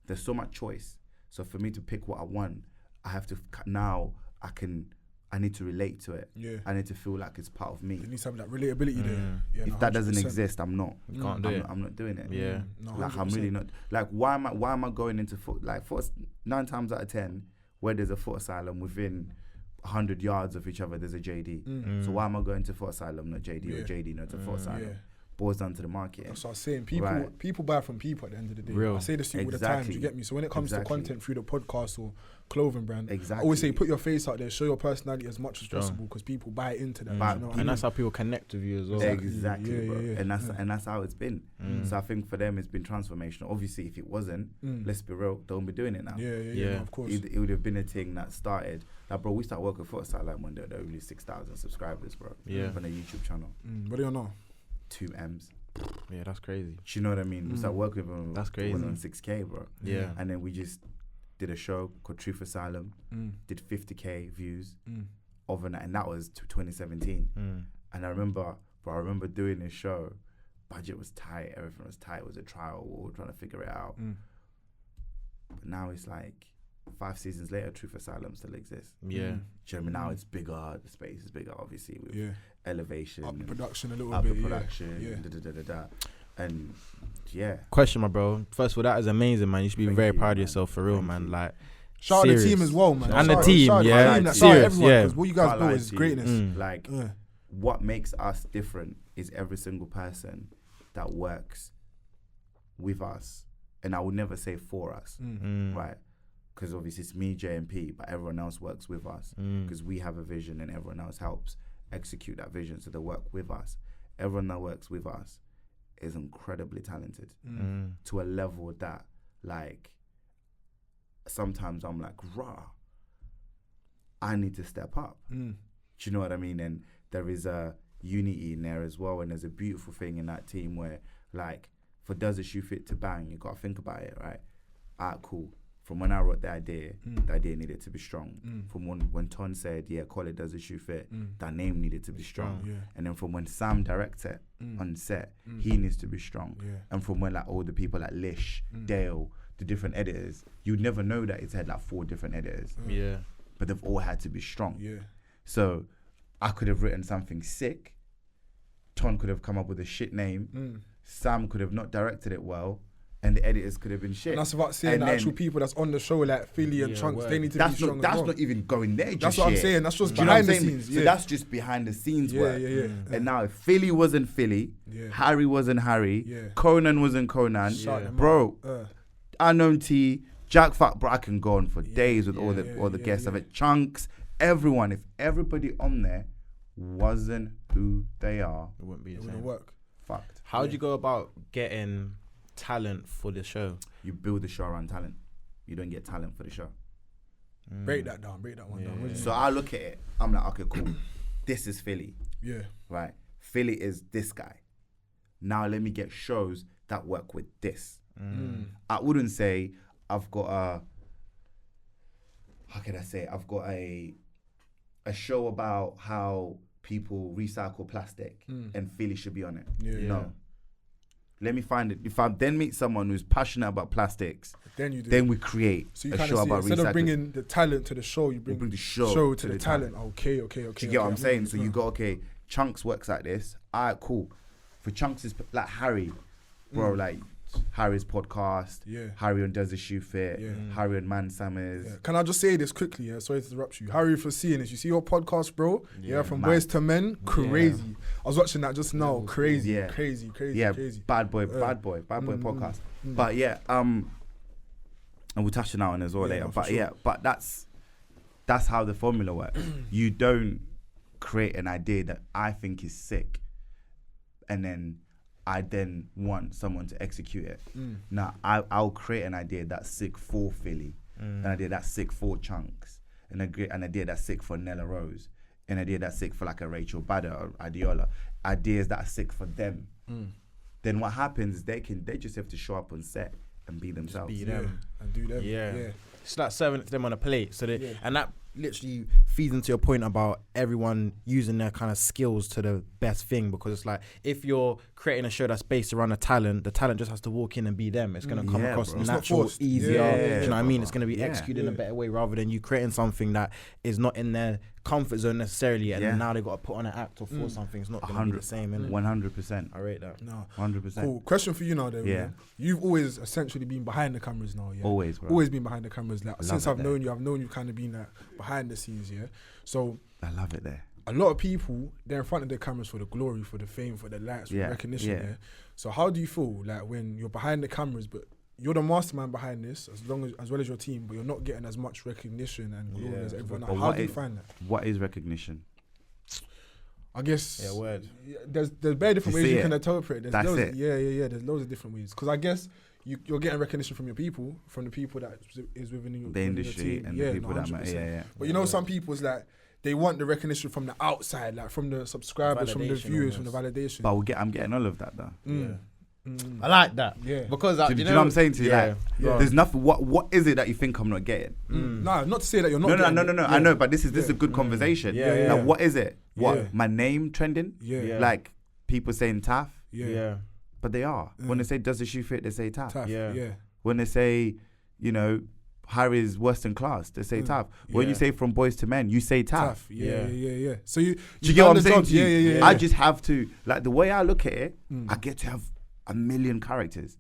there's so much choice. So for me to pick what I want, I have to now I can I need to relate to it. Yeah. I need to feel like it's part of me. It needs to have that relatability there. Yeah, If that doesn't exist, I'm not. You can't do it. I'm not doing it. Yeah. No, Like, I'm really not. Like, why am I going into foot? Like, 9 times out of 10, where there's a foot asylum within 100 yards of each other, there's a JD. So why am I going to foot asylum, not JD, or JD, not to foot asylum? Yeah. Boils down to the market. That's what I was saying. People buy from people at the end of the day. Real. I say this to you all the time. Do you get me? So when it comes to content through the podcast or clothing brand, I always say put your face out there, show your personality as much as possible, because people buy into that. You know and that's how people connect with you as well. Exactly, bro. And that's how it's been. So I think for them it's been transformational. Obviously, if it wasn't, let's be real, don't be doing it now. Yeah, no, of course. It would have been a thing that started. Like, bro, we started working for Asylum when there were only 6,000 subscribers, bro. On a YouTube channel. What do you know? 2 M's. Yeah, that's crazy. Do you know what I mean? We started working with them. That's crazy. It was on 6K, bro. Yeah. And then we just did a show called Truth Asylum. Did 50K views overnight, and that was 2017. And I remember doing this show. Budget was tight. Everything was tight. It was a trial. We were trying to figure it out. But now it's like 5 seasons later, Truth Asylum still exists. Yeah. Do you know what I mean? Now it's bigger. The space is bigger, obviously, with elevation. Up the production a little up bit. the production. And yeah. Question, my bro. First of all, that is amazing, man. You should be very proud of yourself, for real, man. Like, shout out the team as well, man. And the team, yeah. Serious, yeah. Because what you guys built is greatness. Like, what makes us different is every single person that works with us. And I would never say for us, right? Because obviously it's me, JMP, but everyone else works with us because we have a vision and everyone else helps execute that vision. So they work with us. Everyone that works with us is incredibly talented to a level that, like, sometimes I'm like, rah, I need to step up. Do you know what I mean? And there is a unity in there as well. And there's a beautiful thing in that team where, like, for does it shoe fit to bang, you got to think about it, right? Cool. From when I wrote the idea needed to be strong. From when Ton said, yeah, call it does it shoe fit, that name needed to be strong. And then from when Sam directed on set, he needs to be strong. And from when, like, all the people like Lish, Dale, the different editors, you'd never know that it's had like 4 different editors. Yeah. But they've all had to be strong. Yeah. So I could have written something sick. Ton could have come up with a shit name. Sam could have not directed it well. And the editors could have been shit. And that's about saying the actual people that's on the show, like Philly and Chunkz, they need to be strong. That's not even going there. That's what I'm saying. That's just behind the scenes. So that's just behind the scenes work. And now if Philly wasn't Philly, Yeah. Harry wasn't Harry, Yeah. Conan wasn't Conan, Shout them bro, out. Unknown T, Jack Fat, bro, I can go on for days with all the guests of it. Chunkz, everyone. If everybody on there wasn't who they are, It wouldn't be the It same. wouldn't work. fucked. How would you go about getting talent for the show? You build the show around talent. You don't get talent for the show. Break that down. Break that one down. What do you So I look at it, I'm like, okay, cool. This is Philly, Yeah. right? Philly is this guy. Now let me get shows that work with this. I wouldn't say I've got a, how can I say? I've got a show about how people recycle plastic and Philly should be on it. No. Let me find it. If I then meet someone who's passionate about plastics, Then you do. then we create So you a kind show of see, about instead recycling. of bringing the talent to the show, you bring the show to the talent. Okay. Do you get what I'm saying? So you go, okay, Chunkz works like this. All right, cool. For Chunkz is like Harry, bro, like Harry's podcast, Harry on Does the Shoe Fit, Harry on Man Summers. Yeah. Can I just say this quickly? Yeah? Sorry to interrupt you. Harry, for seeing this. You see your podcast, bro? Yeah, from Boys to Men, crazy. I was watching that just now. Crazy. Yeah. Crazy. Bad boy podcast. But yeah, and we'll touch on that one as well later. no, But for sure. yeah, but that's how the formula works. You don't create an idea that I think is sick, and then I then want someone to execute it. Now, I'll create an idea that's sick for Philly, an idea that's sick for Chunkz, an idea that's sick for Nella Rose, an idea that's sick for like a Rachel Badder or Adiola, ideas that are sick for them. Then what happens is they just have to show up on set and be themselves. Be them. And do them. Yeah. It's like serving it to them on a plate. So and that literally feeds into your point about everyone using their kind of skills to the best thing, because it's like if you're creating a show that's based around the talent just has to walk in and be them. It's going to come across bro. natural, easier. Yeah, do you know what I mean? It's going to be Yeah. executed in a better way rather than you creating something that is not in their comfort zone necessarily, and now they got to put on an act or force something. It's not going to be the same, innit? 100%. I rate that. No. 100%. Cool. Question for you now, though. Yeah. You've always essentially been behind the cameras now, yeah? Always, bro. Always been behind the cameras. Like, since I've known there. you kind of been like behind the scenes, yeah? So I love it there. a lot of people, they're in front of their cameras for the glory, for the fame, for the lights, for the recognition, yeah? So how do you feel like when you're behind the cameras, but you're the mastermind behind this, as well as your team, but you're not getting as much recognition and glory as everyone else? How do you find that? What is recognition? I guess there's very different ways you can interpret it. There's loads, there's loads of different ways. Because I guess you're getting recognition from your people, from the people that is within the industry your team. and the people that matter. Yeah. But you know, some people's like, they want the recognition from the outside, like from the subscribers, from the viewers, from the validation. But I'm getting all of that though. I like that. Yeah. Because do you know what I'm saying to you? There's nothing. What is it that you think I'm not getting? Nah, not to say that you're not. No. Yeah. I know, but this is a good conversation. Like, what is it? What Yeah. my name trending? Yeah. Like people saying tough, Yeah. but they are. When they say does the shoe fit, they say tough. Yeah. When they say, you know, Harry's worse than class, they say tough. When you say from boys to men, you say tough. Yeah. So you Do you get what I'm saying to you? Yeah. I just have to, like, the way I look at it, I get to have a million characters.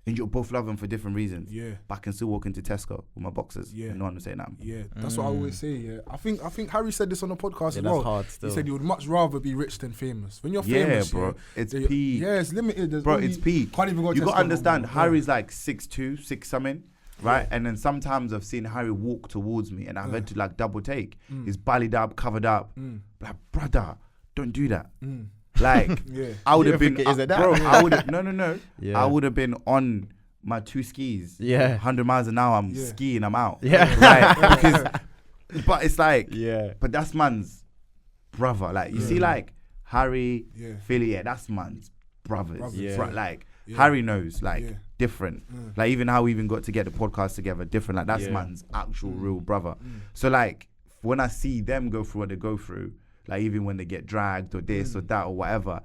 And you'll both love them for different reasons. Yeah. But I can still walk into Tesco with my boxers. Yeah. And no one will say nothing. Yeah. That's what I always say. Yeah. I think Harry said this on the podcast as well. That's hard still. He said you would much rather be rich than famous. When you're famous, bro. It's peak. Yeah, it's limited. It's peak. Can't even go you Tesco. got to understand, Harry's like 6'2", 6 something. Right, and then sometimes I've seen Harry walk towards me, and I've had to like double take. He's ballied up, covered up. Like, brother, don't do that. Like, I would have been, bro. I would have no. Yeah. I would have been on my 2 skis. 100 miles an hour. I'm skiing. I'm out. Right, because, but it's like, but that's man's brother. Like, you see, like Harry, Philly. That's man's brothers. Like. Harry knows, like, different. Like, even how we even got to get the podcast together, different. Like, that's man's actual real brother. So, like, when I see them go through what they go through, like, even when they get dragged or this or that or whatever,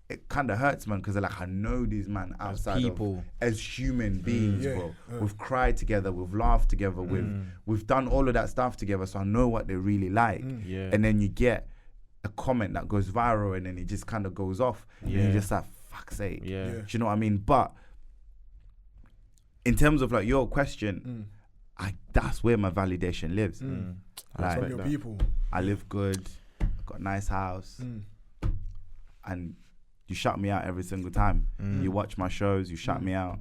it kind of hurts, man, because like, I know these man outside as people, as human beings, bro. We've cried together, we've laughed together, we've done all of that stuff together, so I know what they really like. And then you get a comment that goes viral, and then it just kind of goes off, and you're just like, fuck's sake. Do you know what I mean? But in terms of like your question, that's where my validation lives. Like, from your people. I live good, I've got a nice house, and you shut me out every single time. You watch my shows, you shut me out.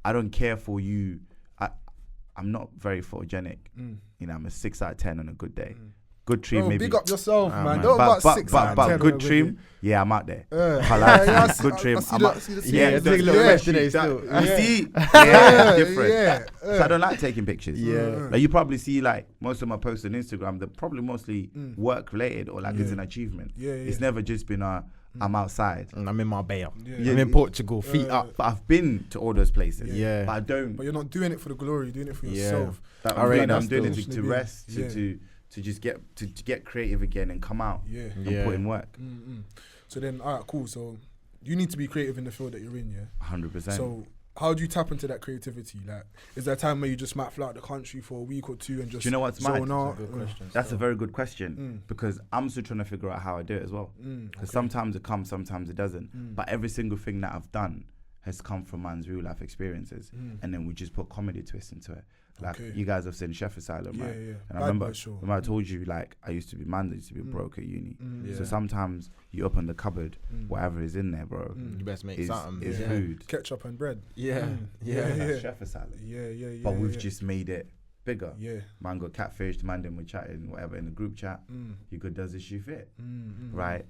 I don't care for you. I'm not very photogenic. You know, I'm a 6 out of 10 on a good day. Good trim, maybe. Big up yourself, man. Don't about 6 out of 10. But good trim, I'm out there. Good trim. I see the it's a little fresh today still. You see? Different. So I don't like taking pictures. Like, you probably see, like, most of my posts on Instagram, they're probably mostly work related or like it's an achievement. It's never just been I'm outside. I'm in Marbella. I'm in Portugal, feet up. But I've been to all those places. But I don't. But you're not doing it for the glory, you're doing it for yourself. I'm doing it to rest, to just get creative again and come out and put in work. So then, all right, cool. So you need to be creative in the field that you're in, 100%. So how do you tap into that creativity? Like, is there a time where you just might fly out the country for a week or two and just? Do you know what's mad? That's a very good question because I'm still trying to figure out how I do it as well. Because sometimes it comes, sometimes it doesn't. But every single thing that I've done has come from man's real life experiences, and then we just put comedy twist into it. Like, you guys have seen Chef Asylum, right? And I remember when I told you, like, I used to be broke at uni. So sometimes you open the cupboard, whatever is in there, bro. You best make something. Is food. Ketchup and bread. That's Chef Asylum. But we've just made it bigger. Man got catfished, man then we're chatting, whatever, in the group chat. You good, does this shoe fit? Right?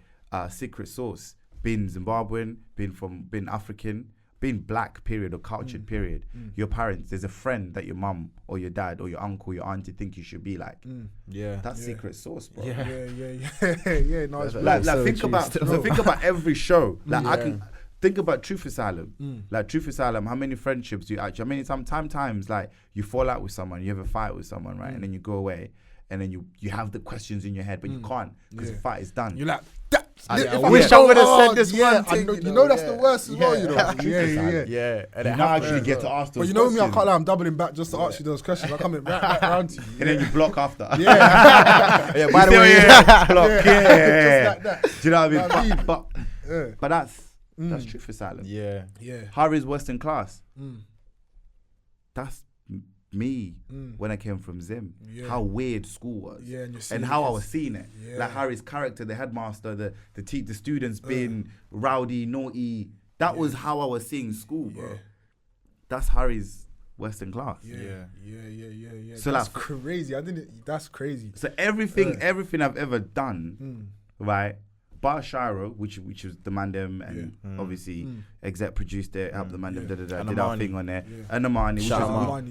Secret sauce. Been Zimbabwean, been African, being black, period, or cultured, period. Your parents, there's a friend that your mum or your dad or your uncle, your auntie think you should be like. That's secret sauce, bro. No, like think about every show. Like, I can think about Truth Asylum. Like, Truth Asylum, how many friendships do you actually? I mean, sometimes like you fall out with someone, you have a fight with someone, right, and then you go away, and then you have the questions in your head, but you can't because the fight is done. You're like, that I wish I would have said this one thing. You know that's the worst as well, you know. Yeah. And you now actually get to ask those But you know me, I questions. can't lie, I'm doubling back just to ask you those questions. I come right back round to you. And then you block after. Yeah, by the way, block. Just like that. Do you know what I mean? Yeah. But that's truth asylum. yeah. Harry's Western class. Mm. That's me when I came from Zim. Yeah. How weird school was. Yeah, and how I was seeing it. Yeah. Like Harry's character, the headmaster, the students being rowdy, naughty. That was how I was seeing school, bro. Yeah. That's Harry's Western class. Yeah. So that's like, crazy. That's crazy. So everything I've ever done, right? Bar Shiro, which was the Mandem, and obviously exec produced it, helped the Mandem, did our thing on there, and Amani,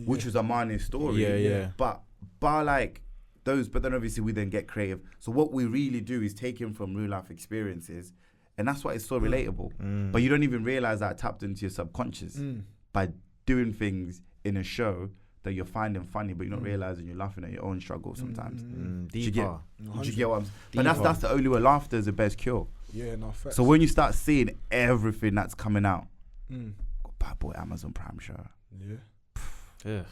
which was Amani's story. Yeah. But bar like those, but then obviously we then get creative. So what we really do is take him from real life experiences, and that's why it's so relatable. But you don't even realize that it tapped into your subconscious by doing things in a show that you're finding funny, but you're not realizing you're laughing at your own struggle sometimes. Do you get what I'm saying? But that's the only way. Laughter is the best cure. Yeah, no facts. So when you start seeing everything that's coming out, got Bad Boy Amazon Prime show. Yeah.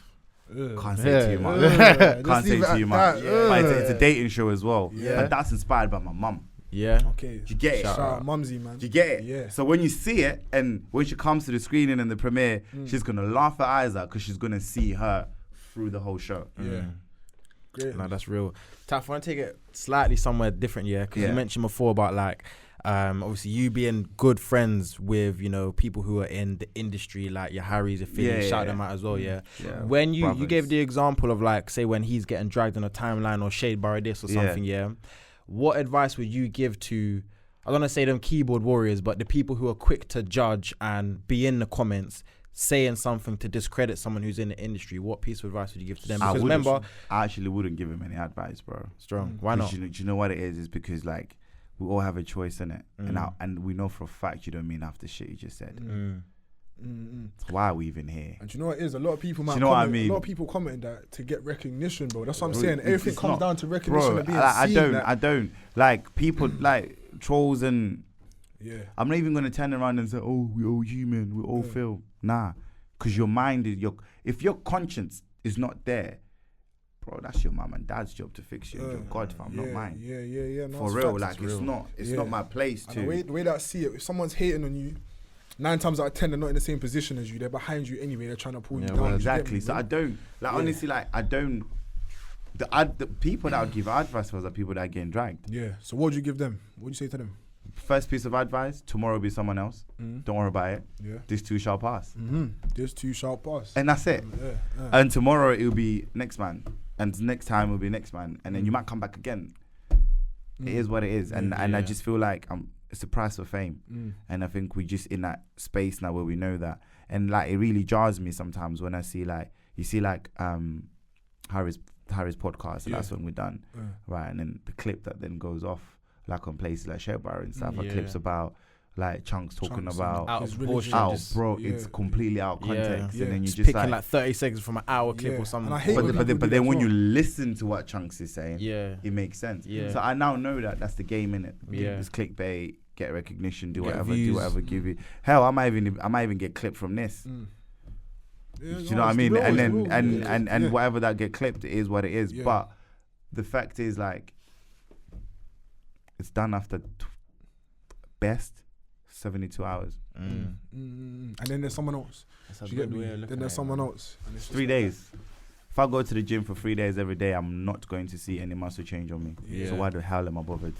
Can't say too much. Can't say too much. But it's a dating show as well. Yeah. And that's inspired by my mum. Yeah. Okay. Do you get it? Shout out Mumsy, man. Do you get it? Yeah. So when you see it, and when she comes to the screening and the premiere, she's gonna laugh her eyes out because she's gonna see her through the whole show. Yeah. Great. No, that's real. Taff, I want to take it slightly somewhere different, because you mentioned before about like, obviously you being good friends with, people who are in the industry, like your Harry's, your Phillies, shout them out as well, When you gave the example of like, say when he's getting dragged on a timeline or shade bar this or something, what advice would you give to, I don't want to say them keyboard warriors, but the people who are quick to judge and be in the comments saying something to discredit someone who's in the industry? What piece of advice would you give to them? Because remember, I actually wouldn't give him any advice, bro. Strong. Why not? Do you know what it is? It's because like we all have a choice in it, and we know for a fact you don't mean half the shit you just said. So why are we even here? And do you know what it is? A lot of people, man, you know what I mean? A lot of people commenting that to get recognition, bro. That's what I'm saying. Everything comes down to recognition and being seen. I don't like people like trolls and. Yeah. I'm not even gonna turn around and say, "Oh, we're all human. We all feel." Nah, because your mind is if your conscience is not there, bro, that's your mum and dad's job to fix you. Your God, fam, not mine. Yeah. No, for real, like it's not my place to. And the way that I see it, if someone's hating on you, 9 times out of 10 they're not in the same position as you. They're behind you anyway. They're trying to pull you down. Well, exactly. So I don't honestly I don't. The people that would give advice are people that are getting dragged. Yeah. So what would you give them? What would you say to them? First piece of advice: tomorrow will be someone else. Don't worry about it. Yeah. This too shall pass. This too shall pass. And that's it. Yeah. And tomorrow it will be next man, and next time it will be next man, and then you might come back again. It is what it is, and I just feel like it's the price of fame, and I think we just in that space now where we know that, and like it really jars me sometimes when I see like Harry's podcast, and that's when we're done, right? And then the clip that then goes off like on places like Shedbar and stuff, are clips about like Chunkz talking about out of proportion, bro, it's completely out of context, and then you just picking like 30 seconds from an hour clip or something. But then when you listen to what Chunkz is saying, it makes sense. Yeah. So I now know that that's the game, innit? Yeah. It's clickbait, get recognition, do whatever, give you. Hell, I might even get clipped from this. Do you know what I mean? And whatever that get clipped, it is what it is. But the fact is, like, it's done after best 72 hours. And then there's someone else. Then there's someone else. 3 days. If I go to the gym for 3 days every day, I'm not going to see any muscle change on me. So why the hell am I bothered?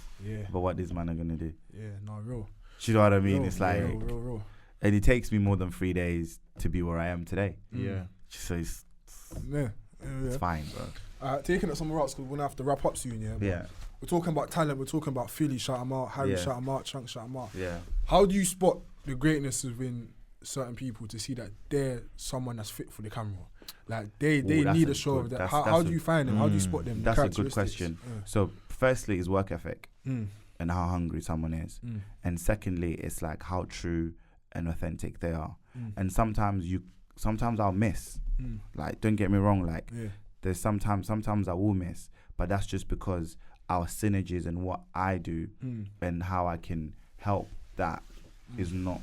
But what this man are gonna do? Real. Do you know what I mean? It's like, real. and it takes me more than 3 days to be where I am today. So it's fine, bro. Taking it somewhere else because we're gonna have to wrap up soon. We're talking about talent. We're talking about Philly. Shout them out. Harry. Shout them out. Chunkz. Shout them out. How do you spot the greatness within certain people to see that they're someone that's fit for the camera? Like they need a show of that. How do you find them? How do you spot them? That's a good question. So firstly is work ethic and how hungry someone is, and secondly it's like how true and authentic they are. And sometimes I'll miss. Like, don't get me wrong. Like there's sometimes I will miss, but that's just because our synergies and what I do and how I can help that is not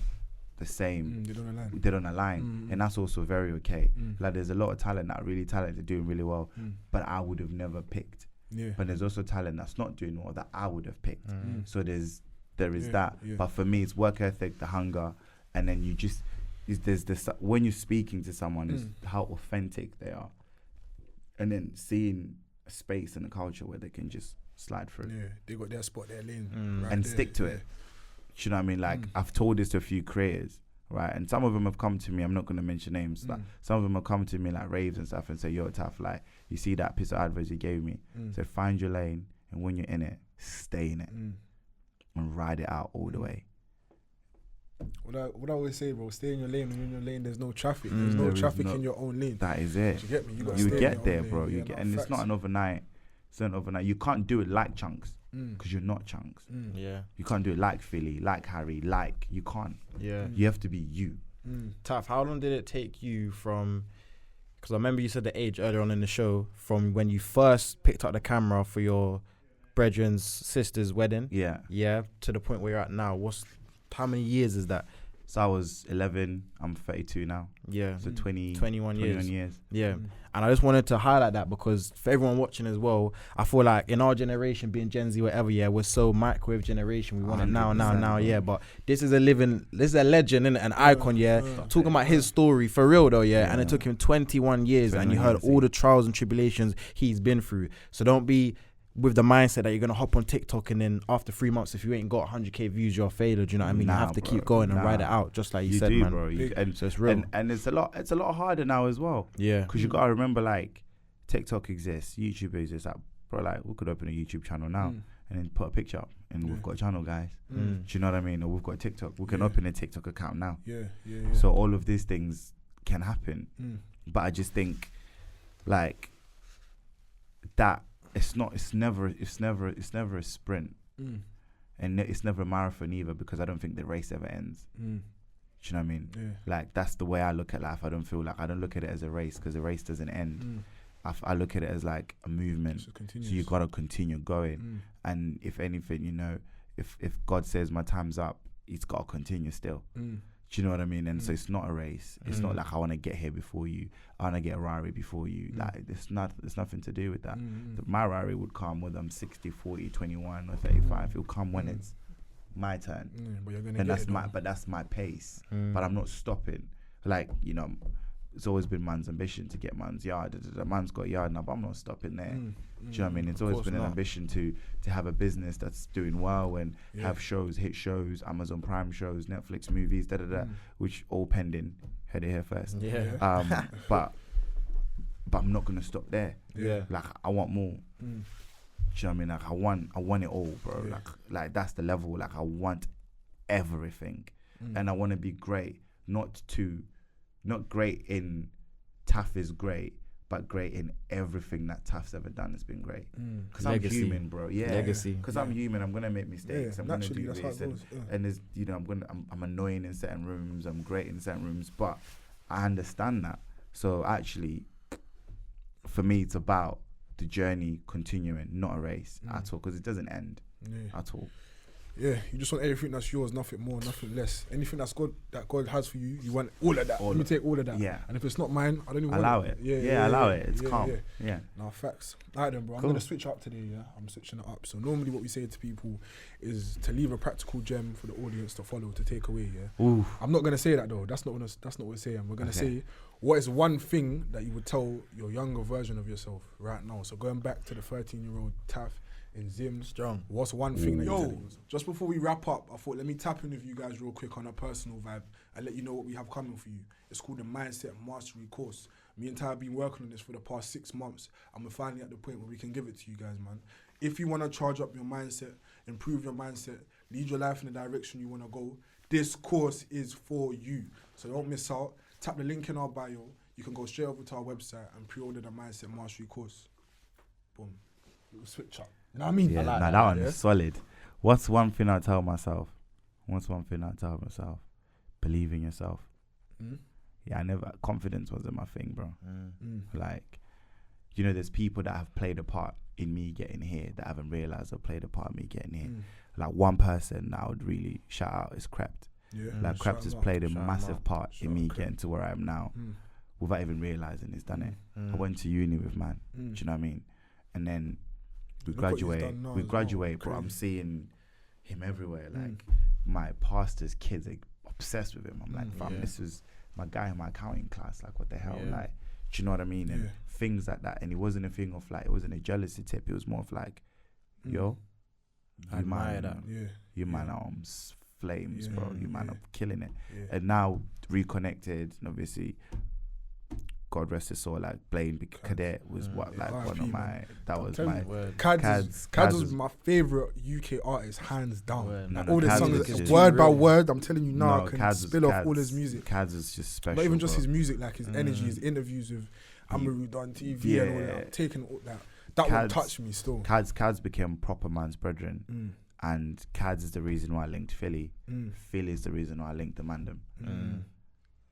the same. They don't align. And that's also very okay. Like there's a lot of talent that are really talented, doing really well, but I would have never picked. But there's also talent that's not doing well that I would have picked. So there is that. But for me, it's work ethic, the hunger, and then there's this, when you're speaking to someone, is how authentic they are, and then seeing a space and a culture where they can just slide through. Yeah, they got their spot, their lane, right and there, stick to it. You know what I mean? Like I've told this to a few creators, right? And some of them have come to me. I'm not gonna mention names. Like some of them have come to me like raves and stuff and say, "Yo, Taff, like you see that piece of advice you gave me? So find your lane, and when you're in it, stay in it and ride it out all the way." What I always say, bro, stay in your lane. When you're in your lane, there's no traffic. There's no traffic in your own lane. That is it. Do you get me? You get there, bro. You get, and it's not an overnight. It's not overnight. You can't do it like Chunkz because you're not Chunkz. Yeah. You can't do it like Philly, like Harry, you can't. Yeah. You have to be you. Taff, how long did it take you from? Because I remember you said the age earlier on in the show, from when you first picked up the camera for your brethren's sister's wedding. Yeah. To the point where you're at now. How many years is that? So I was 11. I'm 32 now. Yeah. So 21 years. Yeah. And I just wanted to highlight that because for everyone watching as well, I feel like in our generation, being Gen Z, whatever, we're so microwave generation. We want it now. Yeah. But this is a legend, innit? An icon, talking about his story for real though, and it took him 21 years and you heard all the trials and tribulations he's been through. So don't be with the mindset that you're going to hop on TikTok and then after 3 months, if you ain't got 100k views, you're a failure. Do you know what I mean? You have to keep going and ride it out, just like you said, do, man. Bro. So it's real. And it's a lot harder now as well. Yeah. Because you got to remember, like, TikTok exists, YouTube exists. Like, bro, like, we could open a YouTube channel now and then put a picture up and we've got a channel, guys. Do you know what I mean? Or we've got a TikTok. We can open a TikTok account now. Yeah. So all of these things can happen. But I just think, like, that it's never a sprint, and it's never a marathon either, because I don't think the race ever ends. Do you know what I mean? Like that's the way I look at life. I don't look at it as a race, because the race doesn't end. I look at it as like a movement. So you gotta continue going. And if anything, you know, if God says my time's up, it's gotta continue still. Do you know what I mean? And so it's not a race. It's not like I want to get here before you. I want to get a Rari before you. Like there's nothing to do with that. My Rari would come whether I'm 60, 40, 21 or 35. It'll come when it's my turn. But you're gonna and get that's my pace. But I'm not stopping. Like, you know, it's always been man's ambition to get man's yard. Man's got yard now, but I'm not stopping there. Do you know what I mean? It's always been an ambition to have a business that's doing well and have shows, hit shows, Amazon Prime shows, Netflix movies, which all pending. Heard it here first. But I'm not gonna stop there. Like I want more. Do you know what I mean? Like I want it all, bro. Like that's the level. Like I want everything, and I want to be great. Not great in Taff is great, but great in everything that Taff's ever done has been great. Because I'm human, bro. Legacy. Because I'm human, I'm gonna make mistakes. I'm gonna do this, and there's, you know, I'm annoying in certain rooms. I'm great in certain rooms, but I understand that. So actually, for me, it's about the journey continuing, not a race at all, because it doesn't end at all. Yeah, you just want everything that's yours, nothing more, nothing less. Anything that God has for you, you want all of that. Let me take all of that. Yeah. And if it's not mine, I don't even allow want it. Allow it. It's calm. Yeah. Now, facts. All right then, bro. I'm going to switch up today, I'm switching it up. So normally what we say to people is to leave a practical gem for the audience to follow, to take away, Ooh. I'm not going to say that, though. That's not what we're saying. We're going to say, what is one thing that you would tell your younger version of yourself right now? So going back to the 13-year-old Taff, in Zim, strong. What's one thing that you're telling yourself? Just before we wrap up, I thought let me tap in with you guys real quick on a personal vibe and let you know what we have coming for you. It's called the Mindset Mastery course. Me and Ty have been working on this for the past 6 months, and we're finally at the point where we can give it to you guys, man. If you want to charge up your mindset, improve your mindset, lead your life in the direction you want to go, this course is for you. So don't miss out. Tap the link in our bio. You can go straight over to our website and pre-order the Mindset Mastery course. Boom. Little switch up. You know what I mean? Yeah, that one is solid. What's one thing I tell myself? Believe in yourself. Yeah, confidence wasn't my thing, bro. Like, you know, there's people that have played a part in me getting here that I haven't realised or played a part in me getting here. Like one person that I would really shout out is Krept. Yeah. Like Krept has played a massive part in me getting to where I am now. Without even realising he's done it. I went to uni with man. Do you know what I mean? And then we graduate, but I'm seeing him everywhere. Like my pastor's kids are obsessed with him. I'm like, fam, this was my guy in my accounting class. Like, what the hell? Like, do you know what I mean? And things like that. And it wasn't a thing of like, it wasn't a jealousy tip. It was more of like, yo, you man, you man are flames, bro. You man are killing it. And now reconnected, and obviously, God rest his soul, like Blaine Cadet was what, like one of my, that was my Kads was my favorite UK artist, hands down. No, all the Kads songs, word by word. I'm telling you now, I can spill off all his music. Kads is just special. Not even just his music, like his energy, his interviews with Amaru on TV and all that. I'm taking all that. That would touch me still. Kads became proper man's brethren, and Kads is the reason why I linked Philly. Philly is the reason why I linked the Mandem.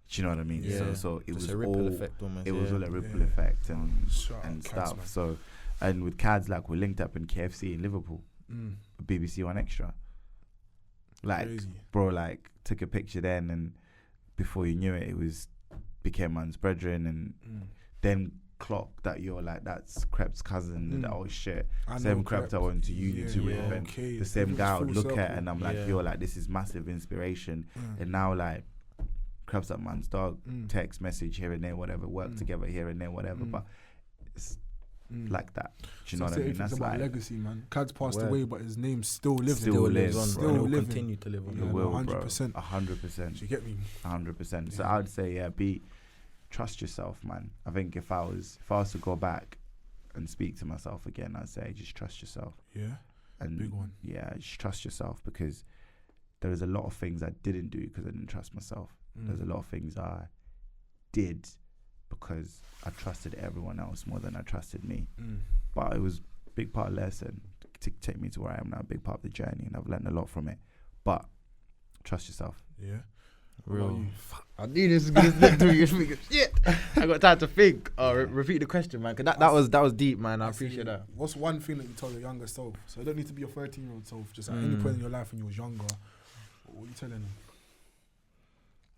Do you know what I mean? Yeah. So it was a ripple effect almost. It was all a ripple effect and stuff. Man. So, and with Kads, like we linked up in KFC in Liverpool, BBC One Extra. Like, crazy. Bro, like took a picture then, and before you knew it, it was became man's brethren, and then clock that you're like, that's Krept's cousin, and oh shit, same Krept I went to uni with, and the same guy I would look at, and I'm like, you're like, this is massive inspiration, and now like. Krept's that man's dog, text message here and there, whatever, work together here and there, whatever, but it's like that. Do you know what I mean? That's about like legacy, man. Kad's passed away, but his name still lives. Still lives on, still living. Continue to live on. It will, 100%. 100%. Do you get me? 100%. So I would say, trust yourself, man. I think if I was to go back and speak to myself again, I'd say just trust yourself. Yeah. And big one. Yeah, just trust yourself, because there is a lot of things I didn't do because I didn't trust myself. There's a lot of things I did because I trusted everyone else more than I trusted me. But it was a big part of the lesson to take me to where I am now, a big part of the journey, and I've learned a lot from it. But trust yourself. Yeah. Real. I knew this was going to shit. I got time to think. Repeat the question, man. Cause that was deep, man. I appreciate that. What's one thing that you told your younger self? So it don't need to be your 13-year-old self. Just at any point in your life when you was younger, what are you telling them?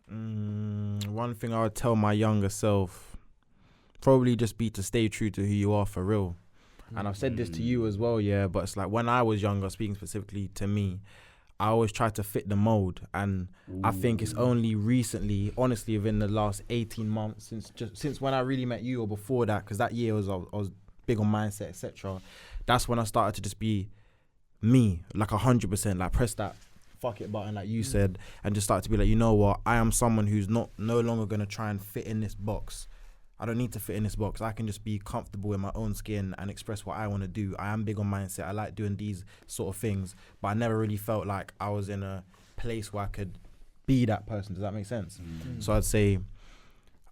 One thing I would tell my younger self, probably just be to stay true to who you are for real. And I've said this to you as well, yeah, but it's like when I was younger, speaking specifically to me, I always tried to fit the mold. And I think it's only recently, honestly, within the last 18 months, since when I really met you or before that, because that year I was big on mindset, etc. That's when I started to just be me, like 100%, like press that fuck it button, like you said, and just start to be like, you know what, I am someone who's no longer going to try and fit in this box. I don't need to fit in this box. I can just be comfortable in my own skin and express what I want to do. I am big on mindset. I like doing these sort of things, but I never really felt like I was in a place where I could be that person. Does that make sense? So I'd say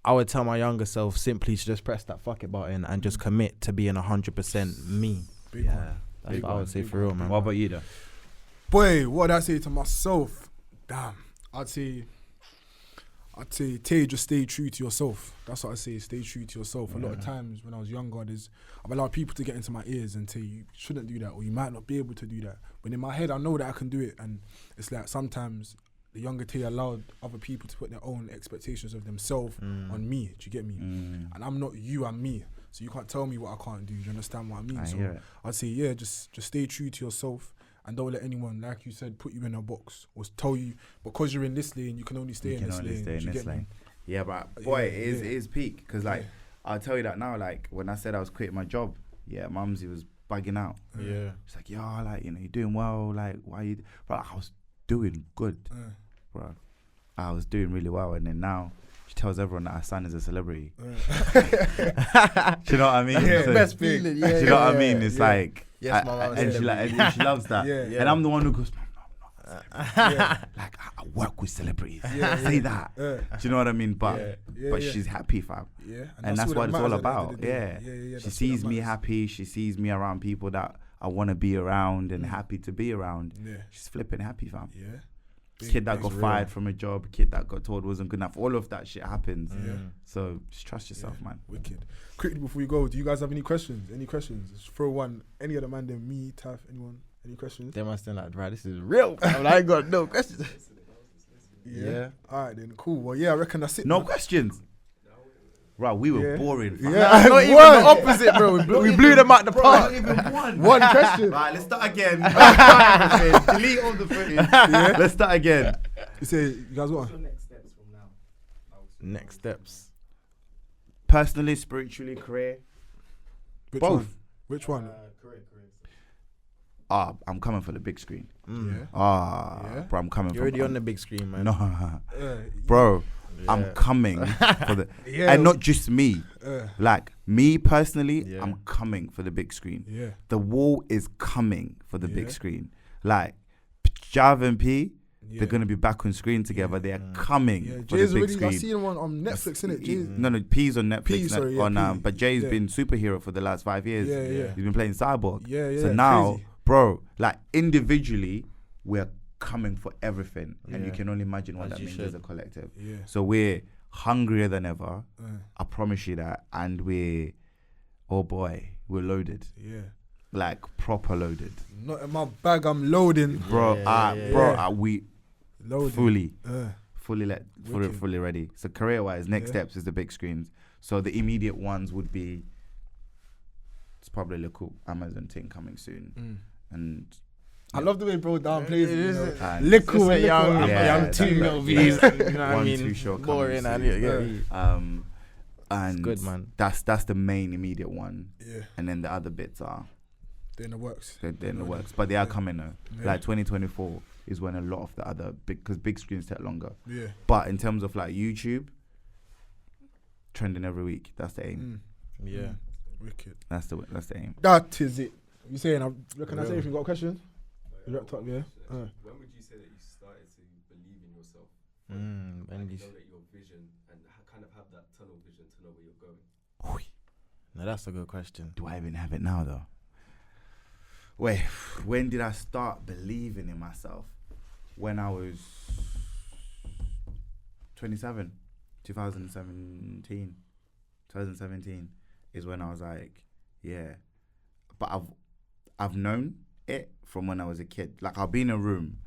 I would tell my younger self simply to just press that fuck it button and just commit to being 100% me. Big one. That's what I would say for real, man. What about you though? Boy, what would I say to myself? Damn, I'd say, Tay, just stay true to yourself. That's what I say, stay true to yourself. A lot of times when I was younger, I've allowed people to get into my ears and say, you shouldn't do that, or you might not be able to do that. But in my head, I know that I can do it. And it's like sometimes the younger Tay allowed other people to put their own expectations of themselves on me. Do you get me? And I'm not you, I'm me. So you can't tell me what I can't do. Do you understand what I mean? So I'd say, just stay true to yourself. And don't let anyone, like you said, put you in a box or tell you because you're in this lane, you can only stay in this lane. Yeah, but boy, it is peak. Because like, I'll tell you that now, like when I said I was quitting my job, Mumsy was bugging out. Yeah. She's like, yo, like, you're doing well. Like, why you, bro, I was doing good, bro. I was doing really well. And then now she tells everyone that her son is a celebrity. Do you know what I mean? Yeah. So, Best feeling. Do you know what I mean? It's like, yes, my mom and she loves that. And I'm the one who goes, no. Like, I work with celebrities. Say that. Do you know what I mean? But she's happy, fam. Yeah. And that's what it's all about. She sees me happy. She sees me around people that I want to be around and happy to be around. She's flipping happy, fam. Yeah. Kid that got fired from a job, kid that got told wasn't good enough. All of that shit happens. So just trust yourself, man. Wicked. Quickly before we go, do you guys have any questions? Just throw one. Any other man than me, Taff, anyone? Any questions? They must think like, right, this is real. I ain't got no questions. Yeah. All right then, cool. Well, yeah, I reckon that's it. No questions. Right, we were boring. Yeah, not even the opposite, bro. We blew them out the park. Not even one. One question. Right, let's start again. Delete all the footage. Let's start again. You say, you guys what? What's your next steps from now? Next steps. Personally, spiritually, career. Which Both. One? Which one? Career. I'm coming for the big screen. Yeah. Bro, I'm coming. You're already on the big screen, man. No, bro. I'm coming for the, and not just me. Like me personally, I'm coming for the big screen. Yeah. The wall is coming for the big screen. Like Jav and P, they're gonna be back on screen together. They are coming for the big screen. I seen one on Netflix, innit? No, P's on Netflix. P, sorry, P. But Jay's been superhero for the last 5 years. Yeah. He's been playing Cyborg. Yeah. So now, bro, like individually, we're coming for everything, and you can only imagine what that means as a collective. So we're hungrier than ever. I promise you that, and we're loaded. Like proper loaded. Not in my bag, I'm loading, bro. We loading. fully ready. So career wise, next steps is the big screens. So the immediate ones would be, it's probably a little Amazon thing coming soon, and I love the way bro downplays it. Little young 2 mil views. You know what I One mean? too short Boring coming and and good, man. That's the main immediate one. And then the other bits are they're in the works. They're in the works, but they are coming though. Like 2024 is when a lot of the other because big screens take longer. But in terms of like YouTube, trending every week. That's the aim. Wicked. That's the aim. That is it. You saying? I reckon that's it. If you got a question, you wrapped up. Yeah. When would you say that you started to believe in yourself? And know that your vision and kind of have that tunnel vision to know where you're going. Now that's a good question. Do I even have it now though? Wait, when did I start believing in myself? When I was 27, 2017 is when I was like, yeah. But I've known it from when I was a kid. Like I'll be in a room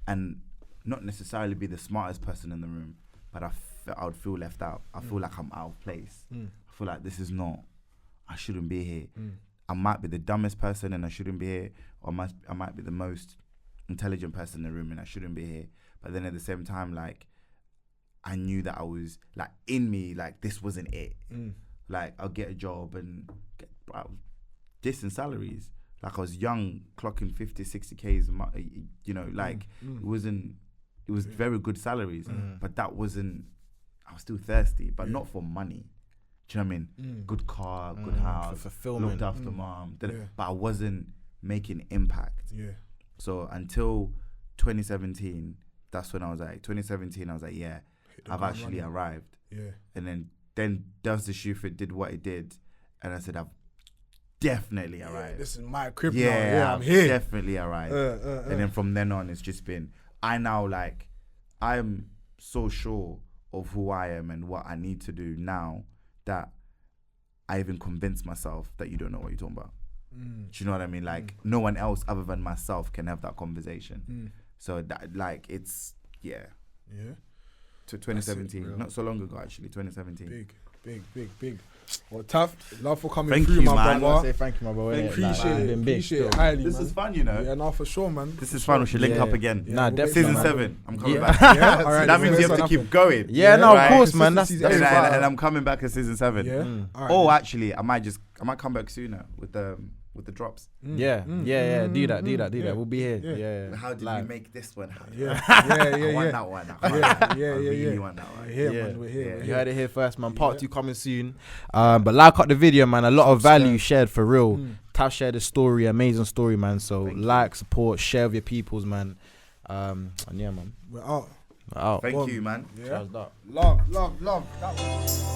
and not necessarily be the smartest person in the room, but I would feel left out. I feel like I'm out of place. I feel like this is not, I shouldn't be here. I might be the dumbest person and I shouldn't be here, or I might be the most intelligent person in the room and I shouldn't be here. But then at the same time, like, I knew that I was, like, in me, like, this wasn't it. Like, I'll get a job and get decent salaries. Like, I was young, clocking 50, 60Ks, you know, like, it was very good salaries. But that wasn't, I was still thirsty, but not for money. Do you know what I mean? Good car, good house, for fulfillment. looked after mom. But I wasn't making impact. So until 2017, that's when I was like, 2017, I was like, yeah, I've actually arrived. And then Does the Shoe Fit did what it did. And I said, I've definitely arrived. This is my crib now. Yeah, I'm here. Definitely arrived. And then from then on, it's just been, I'm so sure of who I am and what I need to do now that I even convince myself that you don't know what you're talking about. Do you know what I mean? Like, no one else other than myself can have that conversation. So that, like, it's, to 2017, not so long ago actually, 2017. Big. Well, Taff, love for coming Thank through, you, my man. brother. Say thank you, my boy. Appreciate it highly, This man. is fun, you know. Yeah, no, for sure, man. This is fun. We should link up again. Nah, we'll definitely. Season man. 7. I'm coming Yeah. back. Yeah, all right. That means you have to keep going. Yeah, no, Right. of course, man. That's Consistency is fine. And I'm coming back at season 7. Yeah. All right, Oh, man. actually, I might come back sooner with the drops. Yeah. Do that. We'll be here. Yeah. How did Live. we make this one happen? Yeah. I want that one. I really want that one. We're here, Yeah. man. We're here. You heard it here first, man. Part 2 coming soon. But like up the video, man. A lot of value shared for real. Taff shared a story, amazing story, man. So like, support, share with your peoples, man. And yeah, man. We're out. Out. Thank you, man. Yeah. Shouts out. Love. That one.